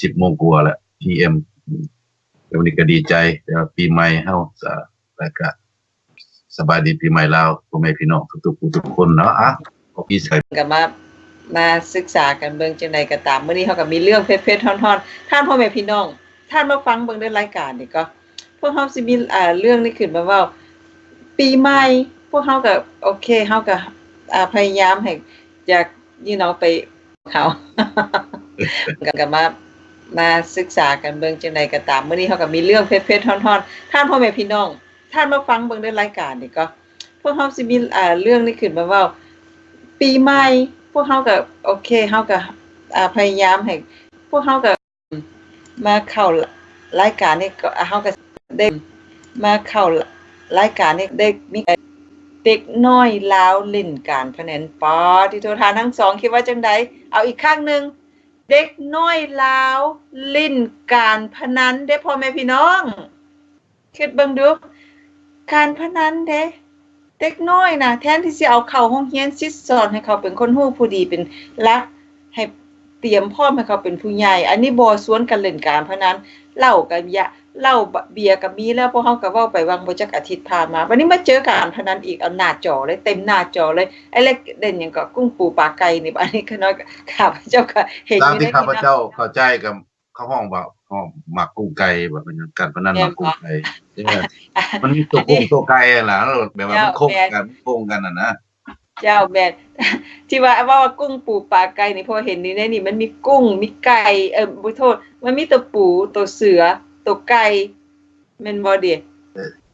10 โมงกว่าแล้ว PM วันนี้ก็ดีใจปีใหม่เฮาแล้วก็สบายดีปีใหม่ลาวพ่อแม่พี่น้องทุกคนเนาะขอพี่ใส่ก็มาศึกษากันเบิ่งจังได๋ก็ตามมื้อนี้เฮาก็มีเรื่องเผ็ดๆฮ้อนๆท่านพ่อแม่พี่น้องท่านมาฟังเบิ่งในรายการนี่ก็พวกเฮาสิมีเรื่องนี้ขึ้นมาเว้าปีใหม่พวกเฮาก็โอเคเฮาก็พยายามให้อยากไปเขาก็มาศึกษากันเบิ่งจังได๋ก็ตามมื้อนี้เฮาก็มีเรื่องเผ็ดๆฮ้อนๆท่านพ่อแม่พี่น้องท่านมาฟังเบิ่งในรายการนี่ก็พวกเฮาสิมีเรื่องนี้ขึ้นมาเว้าปีใหม่พวกเฮาก็โอเคเฮาก็พยายามให้พวกเฮาก็มาเข้ารายการนี้ก็เฮาก็ได้มาเข้ารายการนี้ได้มีเด็กน้อยลาวเล่นการพนันปอที่โทรทานทั้ง2คิดว่าจังได๋เอาอีกครั้งนึงเด็กน้อยลาวเล่นการพนันเด้พ่อแม่พี่น้องคิดเบิ่งดูการพนันเด้เด็กน้อยน่ะแทนที่สิเอาเข้าโรงเรียนสิสอนให้เขาเป็นคนรู้ผู้ดีเป็นรักให้เตรียมพร้อมให้เขาเป็นผู้ใหญ่อันนี้บ่สวนกันเล่นการพนันเหล้าก็เหล้าเบียร์ก็มีแล้วพวกเฮาก็เว้าไปวังบ่จักอาทิตย์ผ่านมาวันนี้มาเจอการพนันอีกเอาหน้าจอเลยเต็มหน้าจอเลยไอ้เล็กเล่นหยังก็กุ้งปูปลาไก่นี่อันนี้ก็น้อยข้าพเจ้าก็เห็นอยู่ในที่ข้าพเจ้าเข้าใจกับเขาห้องว่าหมักกุ้งไก่แบบเป็นการพนันหมักกุ้งไก่ใช่มั้ยมันมีตัวกุ้งตัวไก่ล่ะแบบว่ามันโคงกันน่ะนะเจ้าแม่นที่ว่ากุ้งปูปลาไก่นี่พอเห็นนี่ในนี่มันมีกุ้งมีไก่บ่โทษมันมีตัวปูตัวเสือตัวไก่แม่นบ่ดิ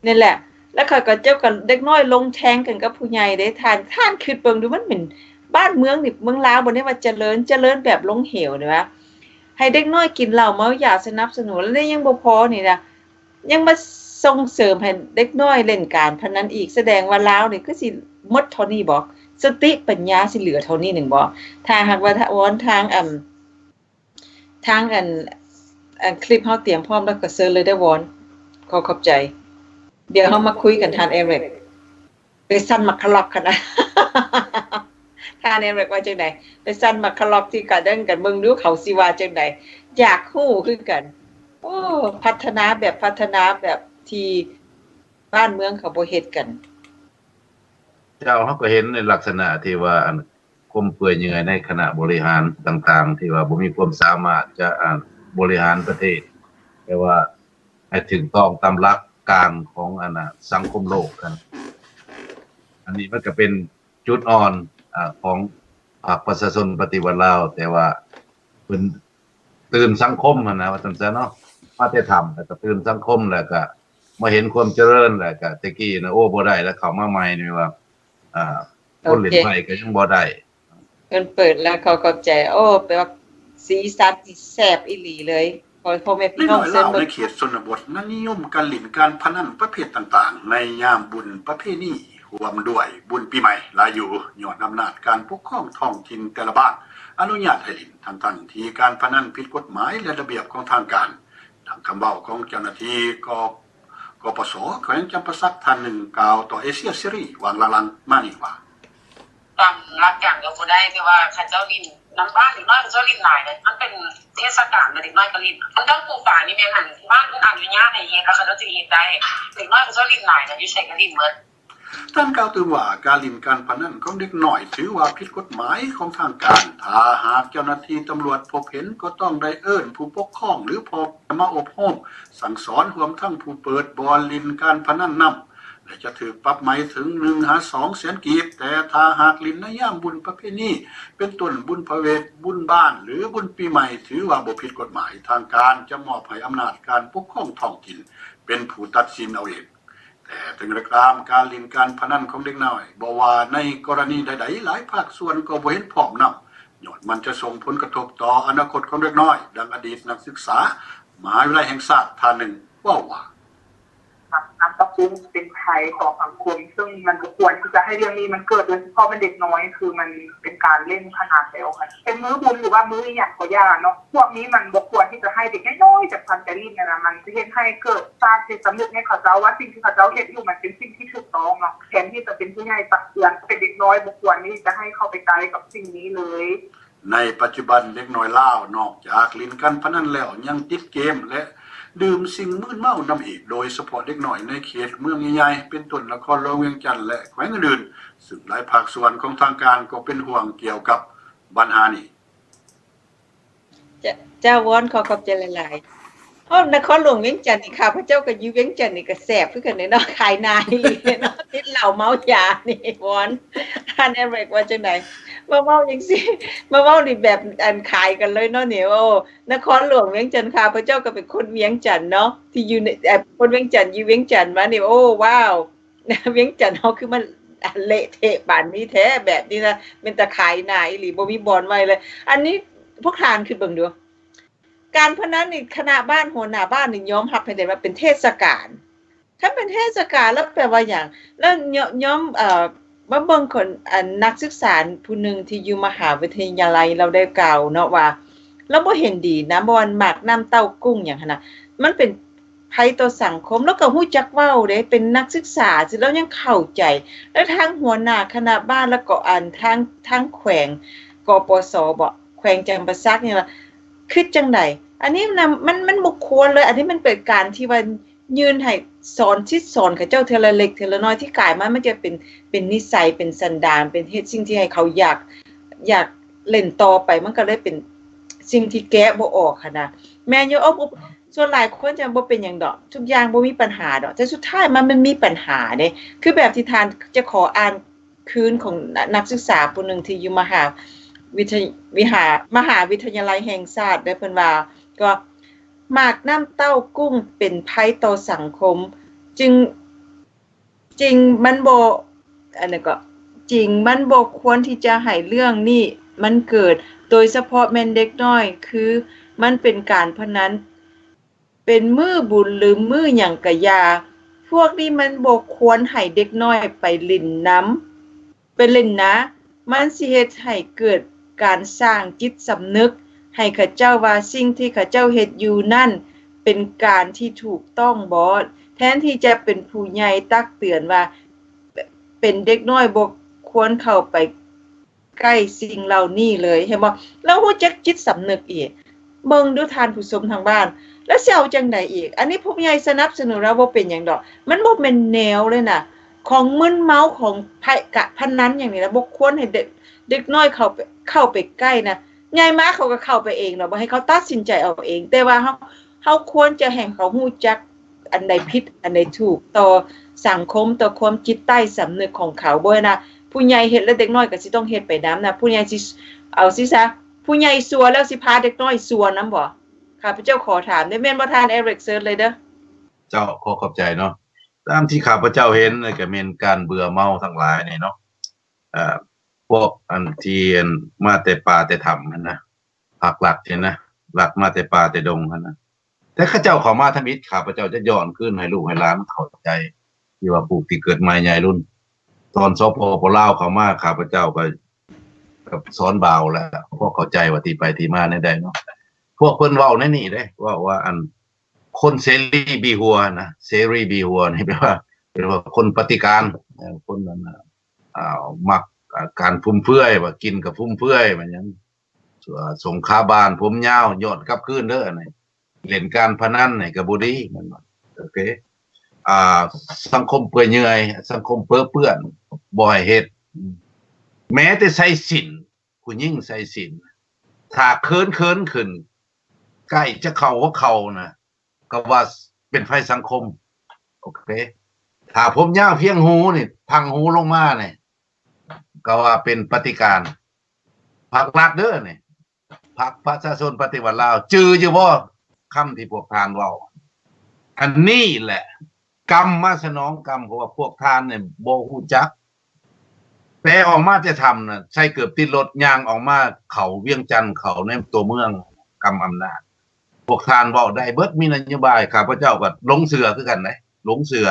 นั่นแหละแล้วเขาก็เจ้ากันเด็กน้อยลงแทงกันกับผู้ใหญ่เด้ท่านคิดเบิ่งดูมันเป็นบ้านเมืองนี่เมืองลาวบ่ได้ว่าเจริญแบบลงเหวนี่ว่าให้เด็กน้อยกินเหล้าเมายาสนับสนุนแล้วยังบ่พอนี่นะยังมาส่งเสริมให้เด็กน้อยเล่นการพนันอีกแสดงว่าลาวนี่คือสิหมดเท่านี้บ่สติปัญญาสิเหลือเท่านี้นึงบ่ถ้าหากว่าทางคลิปเฮาเตรียมพร้อมแล้วก็เซิร์ชเลยได้วอนขอขอบใจเดี๋ยวเฮามาคุยกันทานเอริกไปสั่นมักคลอกกันนะทานเอริกว่าจังได๋ไปสั่นมักคลอกที่กะเด้งกันเบิ่งดูเขาสิว่าจังได๋อยากฮู้คือกันโอ้พัฒนาแบบที่บ้านเมืองเขาบ่เฮ็ดกันเจ้าเฮาก็เห็นในลักษณะที่ว่าคมเปื่อยยังไงในคณะบริหารต่างๆที่ว่าบ่มีความสามารถจะบริหารประเทศแต่ว่าให้ถึงต้องตามหลักการของสังคมโลกกันอันนี้มันก็เป็นจุดอ่อนของภาคประชาชนปฏิวัติลาวแต่ว่าเพิ่นตื่นสังคมนะว่าซั่นซะเนาะมาแต่ทำแล้วก็ตื่นสังคมแล้วก็มาเห็นความเจริญแล้วก็ตะกี้นะโอ้บ่ได้แล้วเข้ามาใหม่นี่ว่าคนเล่นไพ่ก็ยังบ่ได้เพิ่นเปิดแล้วเขาขอบใจโอ้แปลว่าสีสันที่แซ่บอีหลีเลยพ่อแม่พี่น้องเซิ่นในเขตชนบทนั้นนิยมการเล่นการพนันประเภทต่างๆในยามบุญประเพณีรวมด้วยบุญปีใหม่ลาอยู่ย้อนอำนาจการปกครองท้องถิ่นแต่ละบ้านอนุญาตให้เล่นทั้งที่การพนันผิดกฎหมายและระเบียบของทางการดังคำเว้าของเจ้าหน้าที่กปส.แขวงจำปาสักท่านหนึ่งกล่าวต่อเอเชียซีรีส์วางลังมานี่ว่าตามหลักอย่างก็บ่ได้แต่ว่าเขาเจ้าลิ้นน้ำบ้านเด็กน้อยเขาเจ้าลิ้นหลายเลยมันเป็นเทศกาลเด็กน้อยก็ลิ้นมันต้องปลูกป่านี่แม่นหั่นบ้านอนุญาตให้เฮ็ดแล้วเขาเจ้าสิเฮ็ดได้เด็กน้อยเขาเจ้าลิ้นหลายอยู่ใส่ก็ลิ้นหมดท่านกล่าวตื่นว่าการเล่นการพนันของเด็กน้อยถือว่าผิดกฎหมายของทางการถ้าหากเจ้าหน้าที่ตำรวจพบเห็นก็ต้องได้เอิ้นผู้ปกครองหรือพอมาอบรมสั่งสอนรวมทั้งผู้เปิดบ่อนเล่นการพนันนำและจะถูกปรับไหมถึง1-2 แสนกีบแต่ถ้าหากเล่นในยามบุญประเพณีเป็นต้นบุญพระเวทบุญบ้านหรือบุญปีใหม่ถือว่าบ่ผิดกฎหมายทางการจะมอบให้อำนาจการปกครองท้องถิ่นเป็นผู้ตัดสินเอาเองแต่ถึงการเล่นการพนันของเด็กน้อยบ่ว่าในกรณีใดๆหลายภาคส่วนก็บ่เห็นพร้อมนำย้อนมันจะส่งผลกระทบต่ออนาคตของเด็กน้อยดังอดีตนักศึกษามหาวิทยาลัยแห่งชาติท่านหนึ่งว่าการปรับปรุงเป็นภัยต่อสังคมซึ่งมันก็ควรที่จะให้เรื่องนี้มันเกิดโดยเฉพาะเป็นเด็กน้อยคือมันเป็นการเล่นพนันแล้วค่ะเป็นมื้อบุญหรือว่ามื้ออย่างก็ย่าเนาะพวกนี้มันบ่ควรที่จะให้เด็กน้อยๆจากพันแต่ลิ้นนะมันจะเฮ็ดให้เกิดสร้างจิตสำนึกในเขาเจ้าว่าสิ่งที่เขาเจ้าเฮ็ดอยู่มันเป็นสิ่งที่ถูกต้องเนาะแทนที่จะเป็นผู้ใหญ่ตักเตือนเป็นเด็กน้อยบ่ควรที่จะให้เข้าไปใกล้กับสิ่งนี้เลย ในปัจจุบันเด็กน้อยลาวนอกจากเล่นการพนันแล้วยังติดเกมและดื่มสิ่งมึนเมานำอีกโดยเฉพาะเด็กน้อยในเขตเมืองใหญ่ๆเป็นต้นนครหลวงเวียงจันทน์และแขวงอื่นๆซึ่งหลายภาคส่วนของทางการก็เป็นห่วงเกี่ยวกับปัญหานี้ เจ้าวอนขอขอบใจหลายๆเพราะนครหลวงเวียงจันทน์นี่ข้าพเจ้าก็อยู่เวียงจันทน์นี่ก็แซ่บคือกันเนาะขายนายอีหลีเนาะติดเหล้าเมายานี่วอนท่านแอเรกว่าจังได๋มาเว้าจังซี่มาเว้านี่แบบอันขายกันเลยเนาะนี่โอ้นครหลวงเวียงจันทน์ข้าพเจ้าก็เป็นคนเวียงจันทน์เนาะที่อยู่ในคนเวียงจันทน์อยู่เวียงจันทน์มานี่โอ้ว้าวเวียงจันทน์เฮาคือมันเละเทะปานนี้แท้แบบนี้นะเป็นตะขายนายอีหลีบ่มีบ่อนไว้เลย อันนี้พวกทานคือเบิ่งดูการพนันนี่คณะบ้านหัวหน้าบ้านนี่ยอมรับให้ได้ว่าเป็นเทศกาลถ้าเป็นเทศกาลแล้วแปลว่าหยังแล้วยอมมาเบิ่งคนนักศึกษาผู้หนึงที่อยู่มหาวิทยาลัยเราได้กล่าวเนาะว่าเราบ่เห็นดีนะบ่ว่าหมากน้ำเต้ากุ้งหยังหั่นน่ะมันเป็นภัยต่อสังคมแล้วก็ฮู้จักเว้าเด้เป็นนักศึกษาสิแล้วยังเข้าใจแล้วทางหัวหน้าคณะบ้านแล้วก็ทางแขวงกปสบ่แขวงจำปาสักนี่ว่าคิดจังได๋อันนี้นะมันบ่ควรเลยอันนี้มันเป็นการที่ว่ายืนให้สอนชิดสอนเขาเจ้าเทอละเล็กเทอละน้อยที่กลายมามันจะเป็นนิสัยเป็นสันดานเป็นเฮ็ดสิ่งที่ให้เขาอยากเล่นต่อไปมันก็เลยเป็นสิ่งที่แก้บ่ออกค่ะนะแม่นอยู่ส่วนหลายคนจะบ่เป็นหยังดอกทุกอย่างบ่มีปัญหาดอกแต่สุดท้ายมันมีปัญหาเด้คือแบบที่ทานจะขออ่านคืนของนักศึกษาผู้หนึงที่อยู่มหาวิทยาลัยแห่งชาติได้เพิ่นว่าก็หมากน้ำเต้ากุ้งเป็นภัยต่อสังคมจริงมันบ่อันนั้นก็จริงมันบ่ควรที่จะให้เรื่องนี้มันเกิดโดยเฉพาะแม่นเด็กน้อยคือมันเป็นการพนันเป็นมื้อบุญหรือมื้อหยังก็อย่าพวกนี้มันบ่ควรให้เด็กน้อยไปเล่นน้ำไปเล่นนะมันสิเฮ็ดให้เกิดการสร้างจิตสำนึกให้เขาเจ้าว่าสิ่งที่เขาเจ้าเฮ็ดอยู่นั่นเป็นการที่ถูกต้องบ่แทนที่จะเป็นผู้ใหญ่ตักเตือนว่าเป็นเด็กน้อยบ่ควรเข้าไปใกล้สิ่งเหล่านี้เลยเห็นบ่แล้วฮู้จักจิตสำนึกอีกเบิ่งดูท่านผู้ชมทางบ้านแล้วสิเอาจังได๋อีกอันนี้ผู้ใหญ่สนับสนุนเราบ่เป็นหยังดอกมันบ่แม่นแนวเลยน่ะของมึนเมาของพนันอย่างนี้นะบ่ควรให้เด็กน้อยเข้าไปใกล้นะใหญ่มาเขาก็เข้าไปเองเนาะบ่ให้เขาตัดสินใจเอาเองแต่ว่าเฮาควรจะให้เขาฮู้จักอันใดผิดอันใดถูกต่อสังคมต่อความจิตใต้สำนึกของเขาบ่นะผู้ใหญ่เฮ็ดแล้วเด็กน้อยก็สิต้องเฮ็ดไปนำนะผู้ใหญ่สิเอาสิซะผู้ใหญ่ซัวแล้วสิพาเด็กน้อยซัวนำบ่ข้าพเจ้าขอถามได้แม่นบ่ท่านเอริกเซิร์ชเลยเด้อเจ้าขอขอบใจเนาะตามที่ข้าพเจ้าเห็นก็แม่นการเบื่อเมาทั้งหลายนี่เนาะพวกอันที่มาแต่ป่าแต่ถ้ำนั่นนะภาคหลักนี่นะหลักมาแต่ป่าแต่ดงนั่นนะแต่ข้าเจ้าเข้ามาทมิตรข้าพเจ้าจะย้อนคืนให้ลูกให้หลานเข้าใจที่ว่าผู้ที่เกิดใหม่ใหญ่รุ่นตอนสปปลาวเข้ามาข้าพเจ้าก็สอนบ่าวแล้วพอเข้าใจว่าที่ไปที่มาในใดเนาะพวกเพิ่นเว้าในนี่เด้ว่าอันคนเสรีบีหัวนะเสรีบีหัวนี่แปลว่าคนปฏิการคนนั้นมักการฟุ่มเฟือยว่ากินกับฟุ่มเฟือยว่าหยังสงขาบานผมยาวยอดกลับคืนเด้อนี่เล่นการพนันนี่ก็บ่ดีมันโอเคสังคมเปื่อยเนื่อยสังคมเปื้อเปื้อนบ่ให้เฮ็ดแม้แต่ใส่ศีลผู้หญิงใส่ศีลถ้าเคินขึ้นใกล้จะเข้าหัวเข่านะก็ว่าเป็นภัยสังคมโอเคถ้าผมยาวเพียงหูนี่พังหูลงมานี่ก็ว่าเป็นปฏิการภาครัฐเด้อนี่พรรคประชาชนปฏิวัติลาวจืออยู่บ่คำที่พวกทานเว้าอันนี้แหละกรรมมาสนองกรรมเพราะว่าพวกทานเนี่ยบ่ฮู้จักแต่ออกมาจะทำน่ะใช้เกือบติดรถยางออกมาเขาเวียงจันทน์เขาในตัวเมืองกำอำนาจพวกทานเว้าได้เบิดมีนโยบายข้าพเจ้าก็หลงเชื่อคือกันนะหลงเชื่อ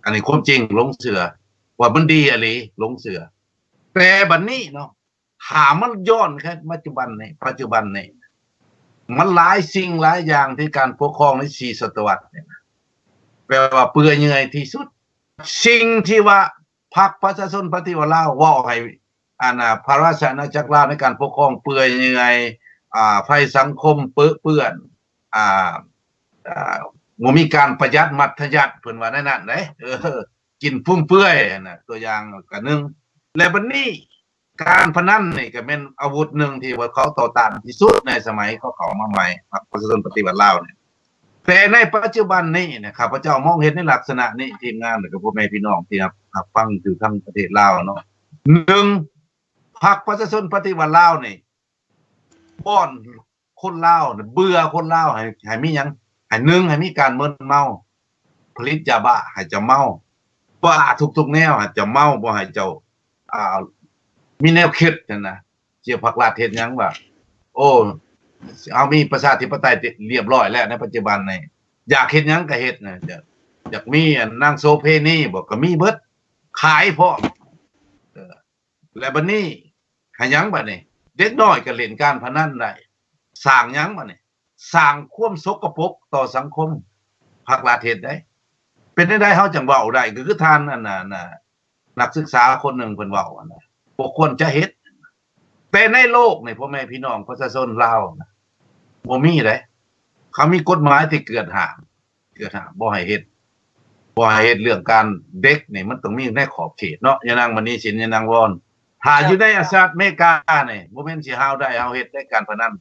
อันนี้ความจริงหลงเชื่อว่ามันดีอะลีหลงเชื่อแต่บัดนี้เนาะหามันย้อนแค่ปัจจุบันนี่มันหลายสิ่งหลายอย่างที่การปกครองใน4ศตวรรษเนี่ยแปลว่าเปื่อยเนื่อยที่สุดสิ่งที่ว่าพรรคประชาชนปฏิวัติลาวเว้าให้ พระราชอาณาจักรลาวในการปกครองเปื่อยยังไงภัยสังคมเปื้อนบ่มีการประหยัดมัธยัสถ์เพิ่นว่าแน่นั่นเด้กินฟุ่มเฟือยน่ะตัวอย่างก็นึงและบัดนี้การพนันนี่ก็เป็นอาวุธหนึ่งที่ว่าเขาต่อต้านที่สุดในสมัยเขาเข้ามาใหม่พรรคประชาชนปฏิวัติลาวเนี่ยแต่ในปัจจุบันนี้เนี่ยข้าพเจ้ามองเห็นในลักษณะนี้ทีมงานกับพ่อแม่พี่น้องที่รับฟังอยู่ทั้งประเทศลาวเนาะ1พรรคประชาชนปฏิวัติลาวนี่ป้อนคนลาวเบื่อคนลาวให้มีหยังให้ให้มีการมึนเมาผลิตยาบ้าให้เจ้าเมาบ้าทุกๆแนวให้เจ้าเมาบ่ให้เจ้ามีแนวคิดนะเจียพรรคราชเฮ็ดหยังว่าโอ้เอามีประชาธิปไตยเรียบร้อยแล้วในปัจจุบันนี่อยากเฮ็ดหยังก็เฮ็ดนะอยากมีนางโสเพณีบ่ก็มีเบิดขายพร้อมและบัดนี้ให้หยังบัดนี้เด็กน้อยก็เล่นการพนันได้สร้างหยังบัดนี้สร้างความสกปรกต่อสังคมพรรคราชเฮ็ดได้เป็นได้เฮาจังเว้าได้ก็คือท่านนักศึกษาคนหนึ่งเพิ่นเว้าบ่ควรจะเฮ็ดแต่ในโลกนี่พ่อแม่พี่น้องประชาชนลาวบ่มีเด้เขามีกฎหมายที่เกิดห้ามบ่ให้เฮ็ดเรื่องการเด็กนี่มันต้องมีในขอบเขตเนาะอย่านางมณีศิลป์อย่านางวอนถ้าอยู่ในสหรัฐอเมริกานี่บ่แม่นสิเฮาได้เฮาเฮ็ดได้การพนัน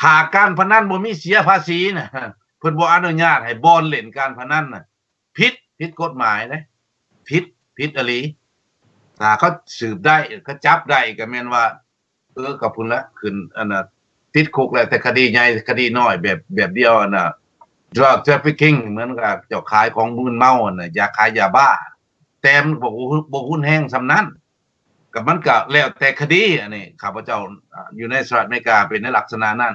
ถ้าการพนันบ่มีเสียภาษีน่ะเพิ่นบ่อนุญาตให้บ่อนเล่นการพนันน่ะผิดกฎหมายเด้ผิดอีหลีถ้าเขาสืบได้เขาจับได้ก็แม่นว่ากับพุ่นละขึ้นติดคุกแล้วแต่คดีใหญ่คดีน้อยแบบเดียวdrug trafficking เหมือนกับเจ้าขายของมึนเมายาขายยาบ้าแต่มันบ่หุ้นแห้งซำนั้นก็มันก็แล้วแต่คดีอันนี้ข้าพเจ้าอยู่ในสหรัฐอเมริกาเป็นในลักษณะนั้น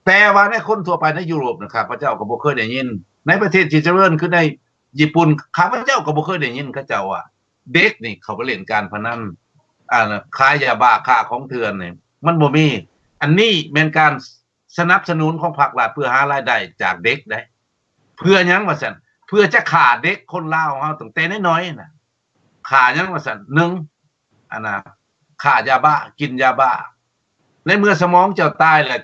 แต่ว่าในคนทั่วไปในยุโรปนะครับข้าพเจ้าก็บ่เคยได้ยินในประเทศที่เจริญคือในญี่ปุ่นข้าพเจ้าก็บ่เคยได้ยินเขาเจ้าว่าเด็กนี่เขาไปเล่นการพนันขายยาบ้าค้าของเถื่อนนี่มันบ่มีอันนี้เป็นการสนับสนุนของภาครัฐเพื่อหารายได้จากเด็กได้เพื่อหยังว่าซั่นเพื่อจะฆ่าเด็กคนลาวเฮาตั้งแต่น้อยๆน่ะฆ่าหยังว่าซั่น1ฆ่ายาบ้ากินยาบ้าในเมื่อสมองเจ้าตายแล้ว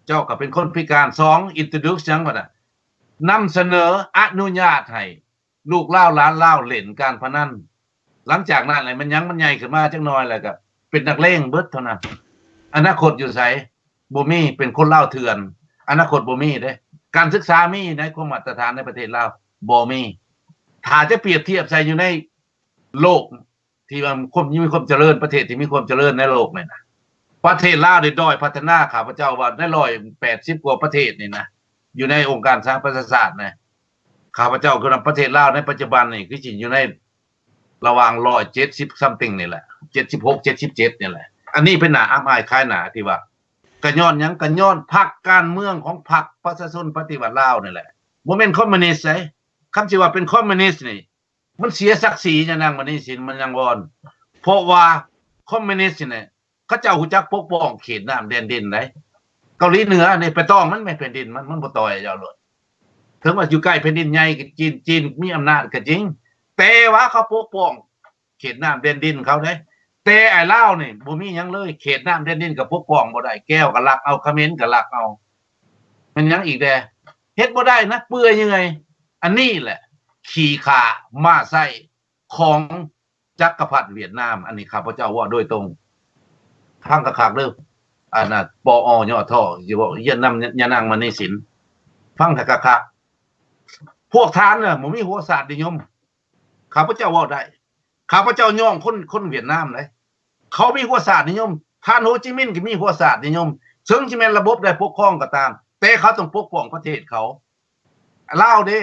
เจ้าก็เป็นคนพิการ2 introduce หยังว่าน่ะนำเสนออนุญาตให้ลูกลาวหลานลาวเล่นการพนันหลังจากนั้นมันใหญ่ขึ้นมาจักหน่อยแล้วก็เป็นนักเลงเบิดเท่านั้นอนาคตอยู่ไสบ่มีเป็นคนลาวเถื่อนอนาคตบ่มีเด้การศึกษามีในความมาตรฐานในประเทศลาวบ่มีถ้าจะเปรียบเทียบใส่อยู่ในโลกที่ว่ามีความเจริญประเทศที่มีความเจริญในโลกนี่นะประเทศลาวได้ด้อยพัฒนาข้าพเจ้าว่าได้180กว่าประเทศนี่นะอยู่ในองค์การสหประชาชาตินะข้าพเจ้าคือประเทศลาวในปัจจุบันนี่คือสิอยู่ในระหว่าง170 something นี่แหละ76 77นี่แหละอันนี้เป็นหน้าอับอายคล้ายหน้าที่ว่ากะย้อนหยังกะย้อนพรรคการเมืองของพรรคประชาชนปฏิวัติลาวนี่แหละบ่แม่นคอมมิวนิสต์ไสคำสิว่าเป็นคอมมิวนิสต์นี่มันเสียศักดิ์ศรีจังนางมณีศิลป์มันยังวอนเพราะว่าคอมมิวนิสต์นี่เขาเจ้าฮู้จักปกป้องเขตน้ำแดนดินได้เกาหลีเหนือนี่ไปต้องมันไม่แผ่นดินมันบ่ต่อยเจ้าโลดถึงว่าอยู่ใกล้แผ่นดินใหญ่จีนมีอำนาจก็จริงแต่ว่าเขาปกป้องเขตน้ำแดนดินเขาได้แต่ไอ้ลาวนี่บ่มีหยังเลยเขตน้ำแดนดินก็ปกป้องบ่ได้แก้วก็ลักเอาเขมรก็ลักเอามันยังอีกแดเฮ็ดบ่ได้นะเปื่อยยังไงอันนี้แหละขี้ข่าม้าไส้ของจักรพรรดิเวียดนามอันนี้ข้าพเจ้าว่าโดยตรงฟังคักๆเด้อปอยทสิว่าเยียนนำยานางมณีศิลป์ฟังคักๆพวกท่านน่ะบ่มีหัวศาสตร์นิยมข้าพเจ้าว่าได้ข้าพเจ้าย่องคนเวียดนามเลยเขามีหัวศาสตร์นิยมท่านโฮจิมินห์ก็มีหัวศาสตร์นิยมถึงสิแม่นระบบได้ปกครองก็ตามแต่เขาต้องปกป้องประเทศเขาลาวเด้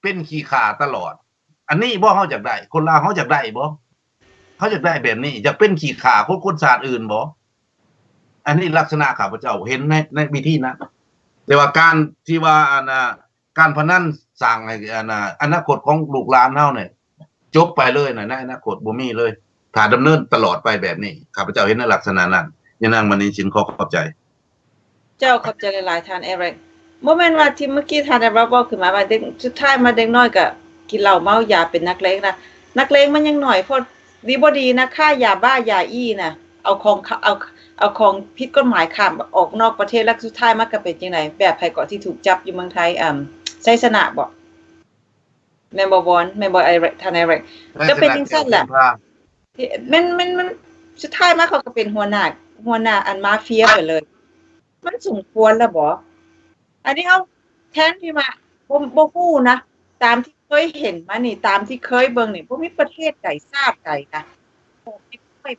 เป็นขี้ข่าตลอดอันนี้บ่เฮาอยากได้คนลาวเฮาอยากได้บ่เฮาอยากได้แบบนี้อยากเป็นขี้ข่าคนชาติอื่นบ่อันนี้ลักษณะข้าพเจ้าเห็นในวิธีนั้นแต่ว่าการที่ว่าการพนันสร้างให้อนาคตของลูกหลานเฮาเนี่ยจบไปเลยน่ะในอนาคตบ่มีเลยถ้าดำเนินตลอดไปแบบนี้ข้าพเจ้าเห็นในลักษณะนั้นยานางมณีศิลป์ขอบใจเจ้าขอบใจหลายๆท่านเอริกบ่แม่นว่าที่เมื่อกี้ท่านได้บอกขึ้นมาว่าเด็กสุดท้ายมาเด็กน้อยก็กินเหล้าเมายาเป็นนักเลงนะนักเลงมันยังน้อยเพราะ ดีบ่ดีนะค่ายาบ้ายาอี้น่ะเอาของเอาของผิดกฎหมายข้ามออกนอกประเทศแล้วสุดท้ายมันก็เป็นจังได๋แบบไผก็ที่ถูกจับอยู่เมืองไทยไสสนะบ่แม่นบ่บอนแม่นบ่ไอ้ท่านไอ้แรกก็เป็นจังซั่นแหละที่มันสุดท้ายมาเขาก็เป็นหัวหน้าอันมาเฟียไปเลย มันสมควรแล้วบ่อันนี้เฮาแทนที่ว่าบ่ฮู้นะตามที่เคยเห็นมานี่ตามที่เคยเบิ่งนี่บ่มีประเทศใดชาติใดนะที่ไม่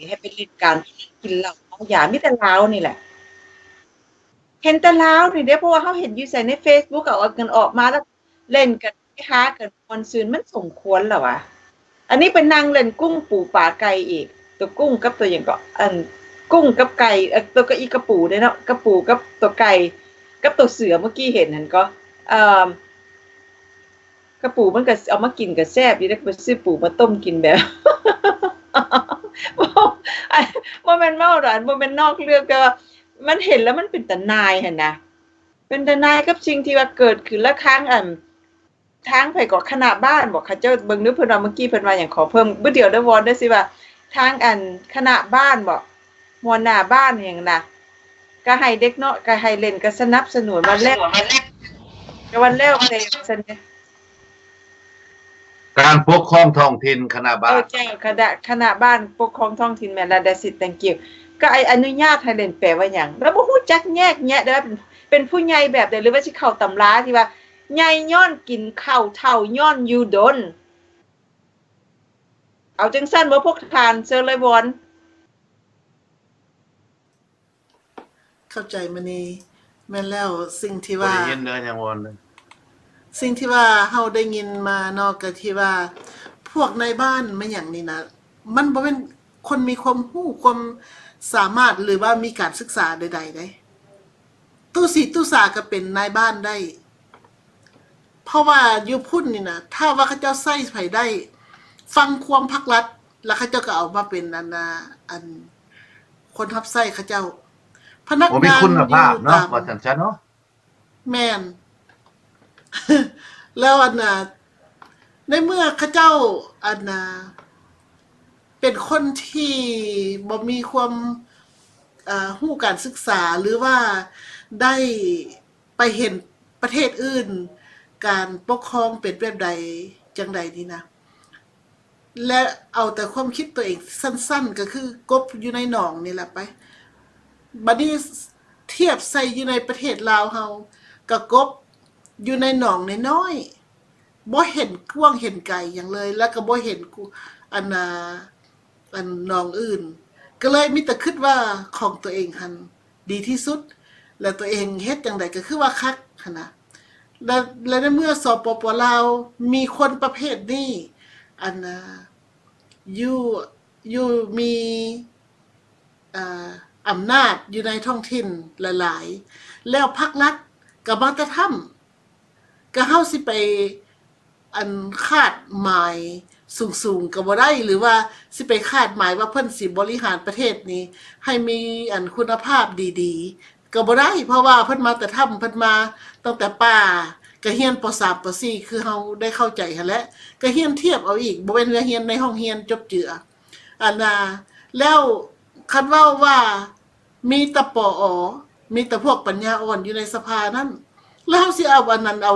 ให้เป็นฤทธิ์การกินเหล้าเมายามีแต่ลาวนี่แหละเห็นแต่ลาวนี่เด้เพราะว่าเฮาเห็นอยู่ไสใน Facebook ก็เอากันออกมาแล้วเล่นกันหากันม่วนซื่นมันสมควรแล้ววะอันนี้ไปนั่งเล่นกุ้งปูปลาไก่อีกตัวกุ้งกับตัวหยังก็กุ้งกับไก่ตัวก็อีกระปูเด้เนาะกระปูกับตัวไก่กับตัวเสือเมื่อกี้เห็นนั่นก็กระปูมันก็เอามากินก็แซ่บอยู่เด้ไปซื้อปูมาต้มกินแบบบ่แม่นเมาดอกบ่แม่นนอกเรื่องก็มันเห็นแล้วมันเป็นตาหน่ายหั่นนะเป็นตาหน่ายกับสิ่งที่ว่าเกิดขึ้นแล้วค้างทางไผก็คณะบ้านบอกเขาเจ้าเบิ่งนึกเพิ่นว่าเมื่อกี้เพิ่นว่าหยังขอเพิ่มบ่เดี๋ยวเด้อวอนเด้อสิว่าทางคณะบ้านบ่หัวหน้าบ้านหยังน่ะก็ให้เด็กเนาะก็ให้เล่นก็สนับสนุนวันแรกก็วันแล้วแต่ซั่นการปกครองท้องถิ่นคณะบ้านเจ้าคณะบ้านปกครองท้องถิ่นแม่นละ That's it thank you ก็อนุญาตให้เล่นแปลว่าหยังแล้วบ่ฮู้จักแยกแยะเด้อเป็นผู้ใหญ่แบบใดหรือว่าสิเข้าตำราที่ว่าใหญ่ย้อนกินข้าวเฒ่าย้อนอยู่ดนเอาจังซั่นบ่พวกทานเชิญเลยบอนเข้าใจมานี่แม่นแล้วสิ่งที่บ่ว่าได้ยินเด้อหยังวอนเลยสิ่งที่ว่าเฮาได้ยินมานอกจากที่ว่าพวกในบ้านมันหยังนี่นะมันบ่เป็นคนมีความรู้ความสามารถหรือว่ามีการศึกษาใดๆได้ตู้สีตู้สาก็เป็นนายบ้านได้เพราะว่าอยู่พุ่นนี่นะถ้าว่าเขาเจ้าใส่ไผได้ฟังความภาครัฐแล้วเขาเจ้าก็เอามาเป็นอันคนรับใช้เขาเจ้าพนักงานคุณภาพเนาะว่าจังซั่นเนาะแม่น แล้วในเมื่อเขาเจ้าเป็นคนที่บ่มีความรู้การศึกษาหรือว่าได้ไปเห็นประเทศอื่นการปกครองเป็นแบบใดจังใดนี่นะและเอาแต่ความคิดตัวเองสั้นๆก็คือกบอยู่ในหนองนี่แหละไปบัดนี้เทียบใส่อยู่ในประเทศลาวเฮากับกบอยู่ในหนองน้อยๆบ่เห็นกว้างเห็นไกลหยังเลยแล้วก็บ่เห็นอันหนองอื่นก็เลยมีแต่คิดว่าของตัวเองหันดีที่สุดแล้วตัวเองเฮ็ดจังไดก็คือว่าคักหั่นน่ะและในเมื่อสปป.ลาวมีคนประเภทนี้อยู่มีอำนาจอยู่ในท้องถิ่นหลายๆแล้วพรรครัฐก็มาแต่ทำก็เฮาสิไปคาดหมายสูงๆก็บ่ได้หรือว่าสิไปคาดหมายว่าเพิ่นสิบริหารประเทศนี้ให้มีคุณภาพดีๆก็บ่ได้เพราะว่าเพิ่นมาแต่ทำเพิ่นมาตั้งแต่ป่าก็เรียนป.3 ป.4 คือเฮาได้เข้าใจหั่นแหละก็เรียนเทียบเอาอีกบ่แม่นว่าเรียนในห้องเรียนจบเจือแล้วคันเว้าว่ามีแต่ปอมีแต่พวกปัญญาอ่อนอยู่ในสภานั้นแล้วเฮาสิเอาอันนั้นเอ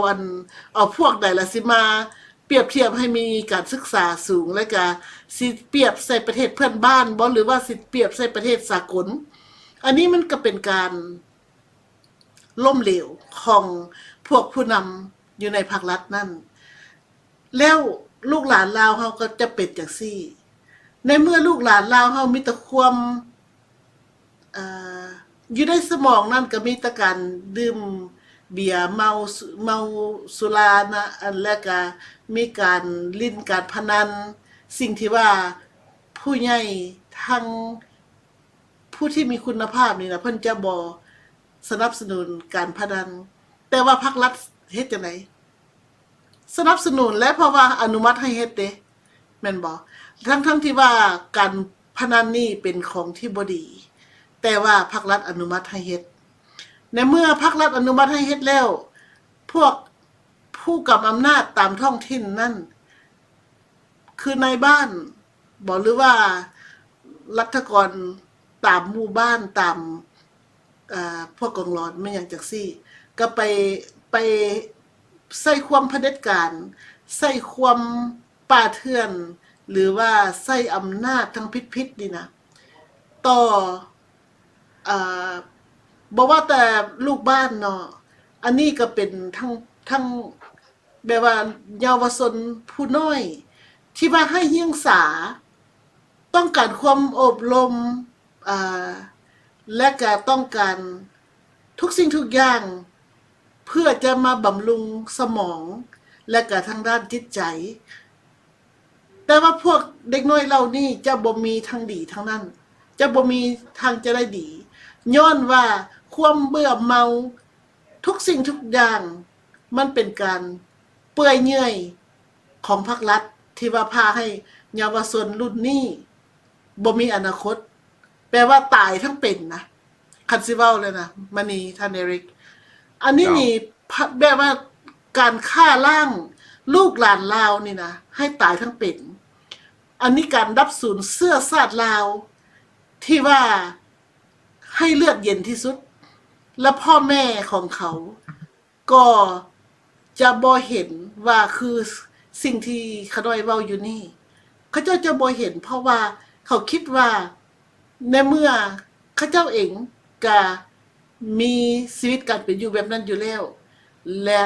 าพวกใดล่ะสิมาเปรียบเทียบให้มีการศึกษาสูงแล้วก็สิเปรียบใส่ประเทศเพื่อนบ้านบ่หรือว่าสิเปรียบใส่ประเทศสากลอันนี้มันก็เป็นการล้มเหลวของพวกผู้นำอยู่ในภาครัฐนั่นแล้วลูกหลานลาวเฮาก็จะเป็นจังซี่ในเมื่อลูกหลานลาวเฮามีแต่ความอยู่ในสมองนั่นก็มีแต่การดื่มเบียร์เมาสุรานะแล้วก็มีการลิ้นการพนันสิ่งที่ว่าผู้ใหญ่ทั้งผู้ที่มีคุณภาพนี่นะเพิ่นจะบ่สนับสนุนการพนันแต่ว่าภาครัฐเฮ็ดจังได๋สนับสนุนและเพราะว่าอนุมัติให้เฮ็ดเด้แม่นบ่ทั้งที่ว่าการพนันนี่เป็นของที่บ่ดีแต่ว่าภาครัฐอนุมัติให้เฮ็ดในเมื่อภาครัฐอนุมัติให้เฮ็ดแล้วพวกผู้กำอำนาจตามท้องถิ่นนั่นคือนายบ้าน บ่หรือว่ารัฐกรตามหมู่บ้านตามพวกกองร้อนไม่อย่างจังซี่ก็ไปใส่ความเผด็จการใส่ความป่าเถื่อน หรือว่าใส่อำนาจทั้งพิษๆนี่นะต่อบ่ว่าแต่ลูกบ้านเนาะอันนี้ก็เป็นทั้งแบบว่าเยาวชนผู้น้อยที่ว่าให้เฮียงสาต้องการความอบรมและก็ต้องการทุกสิ่งทุกอย่างเพื่อจะมาบำรุงสมองและก็ทางด้านจิตใจแต่ว่าพวกเด็กน้อยเหล่านี้จะบ่มีทางดีทางนั้นจะบ่มีทางจะได้ดีย้อนว่าความเบื่อเมาทุกสิ่งทุกอย่างมันเป็นการเปื่อยเนื่อยของภาครัฐที่ว่าพาให้เยาวชนรุ่นนี้บ่มีอนาคตแปลว่าตายทั้งเป็นนะคันสิเว้าเลยนะมณีท่านเอริกอันนี้นี่แบบว่าการฆ่าล้างลูกหลานลาวนี่นะให้ตายทั้งเป็นอันนี้การดับสูญเสื้อซาดลาวที่ว่าให้เลือดเย็นที่สุดและพ่อแม่ของเขาก็จะบ่เห็นว่าคือสิ่งที่ขน้อยเว้าอยู่นี่เขาเจ้าจะบ่เห็นเพราะว่าเขาคิดว่าในเมื่อเขาเจ้าเองก็มีชีวิตการเป็นอยู่แบบนั้นอยู่แล้วและ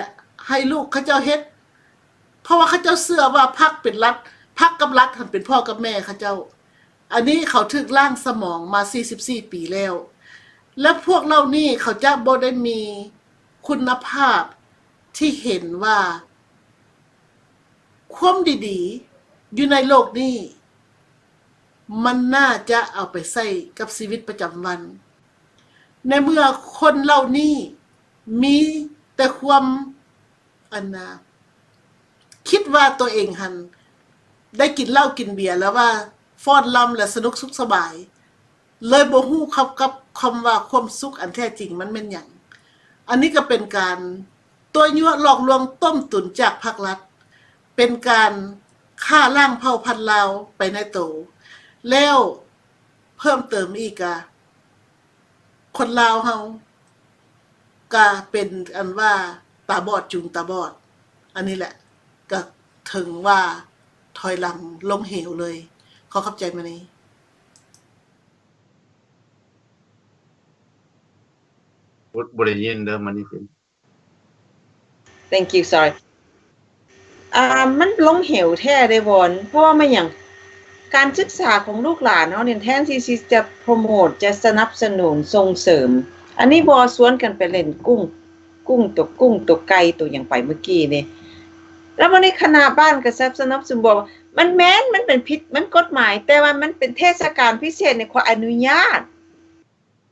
ให้ลูกเขาเจ้าเฮ็ดเพราะว่าเขาเจ้าเชื่อว่าพรรคเป็นรัฐพรรคกับรัฐเป็นพ่อกับแม่เขาเจ้าอันนี้เขาถึกล่างสมองมา44ปีแล้วและพวกเรานี่เขาจะบ่ได้มีคุณภาพที่เห็นว่าความดีๆอยู่ในโลกนี้มันน่าจะเอาไปใช้กับชีวิตประจำวันในเมื่อคนเหล่านี้มีแต่ความคิดว่าตัวเองหันได้กินเหล้ากินเบียร์แล้วว่าฟ้อนรำและสนุกสุขสบายเลยบ่ฮู้กับคำว่าความสุขอันแท้จริงมันเป็นหยังอันนี้ก็เป็นการตัวยั่วหลอกลวงต้มตุ๋นจากภาครัฐเป็นการฆ่าล้างเผ่าพันธุ์ลาวไปในโตแล้วเพิ่มเติมอีกคนลาวเฮาก็เป็นอันว่าตาบอดจุงตาบอดอันนี้แหละก็ถึงว่าถอยหลังลงเหวเลยขอเข้าใจมานี้บ่ได้ยินเด้อมันนี่สิ thank you sorry มันลงเหวแท้ได้บอนเพราะว่ามันอย่างการศึกษาของลูกหลานเนาะเนี่ยแทนที่จะโปรโมทจะสนับสนุนส่งเสริมอันนี้บ่สวนกันไปเล่นกุ้งตัวไก่ตัวอย่างไปเมื่อกี้นี่แล้ววันนี้คณะบ้านก็สนับสนุนบอกมันแม้นมันเป็นผิดมันกฎหมายแต่ว่ามันเป็นเทศกาลพิเศษในขออนุญาต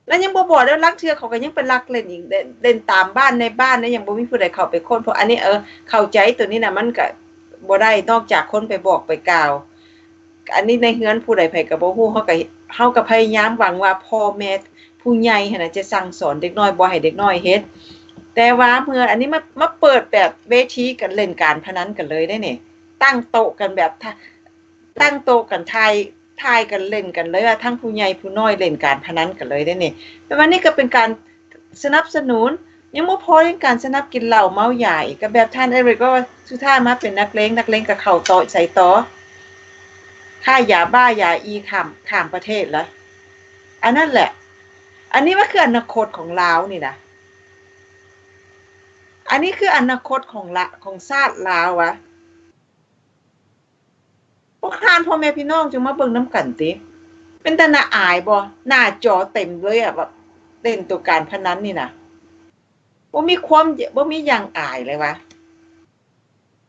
แล้วยังบ่บอกแล้วลักเทื่อเขาก็ยังเป็นลักเล่นอีกเล่นตามบ้านในบ้านนะยังบ่มีผู้ใดเข้าไปค้นเพราะอันนี้เข้าใจตัวนี้น่ะมันก็บ่ได้นอกจากคนไปบอกไปกล่าวอันนี้ในเฮือนผู้ใดไผก็บ่ฮู้เฮาก็พยายามหวังว่าพ่อแม่ผู้ใหญ่หั่นน่ะจะสั่งสอนเด็กน้อยบ่ให้เด็กน้อยเฮ็ดแต่ว่าเมื่ออันนี้มาเปิดแบบเวทีกันเล่นการพนันกันเลยได้นี่ตั้งโต๊ะกันแบบตั้งโต๊ะกันทายกันเล่นกันเลยว่าทั้งผู้ใหญ่ผู้น้อยเล่นการพนันกันเลยได้นี่แต่ว่านี่ก็เป็นการสนับสนุนยังบ่พอในการสนับกินเหล้าเมาใหญ่ก็แบบท่านเอริกก็สุดท้ายมาเป็นนักเลงก็เข้าต่อใส่ต่อค่ายาบ้ายาอีข้ามประเทศแล้วอันนั้นแหละอันนี้มันคืออนาคตของลาวนี่นะอันนี้คืออนาคตของชาติลาวอะพวกข้านพ่อแม่พี่น้องจึงมาเบิ่งน้ำกันติเป็นแต่น่าอายบ่หน้าจอเต็มเลยอะแบบเล่นตัวการพนันนี่นะบ่มีหยังอายเลยวะ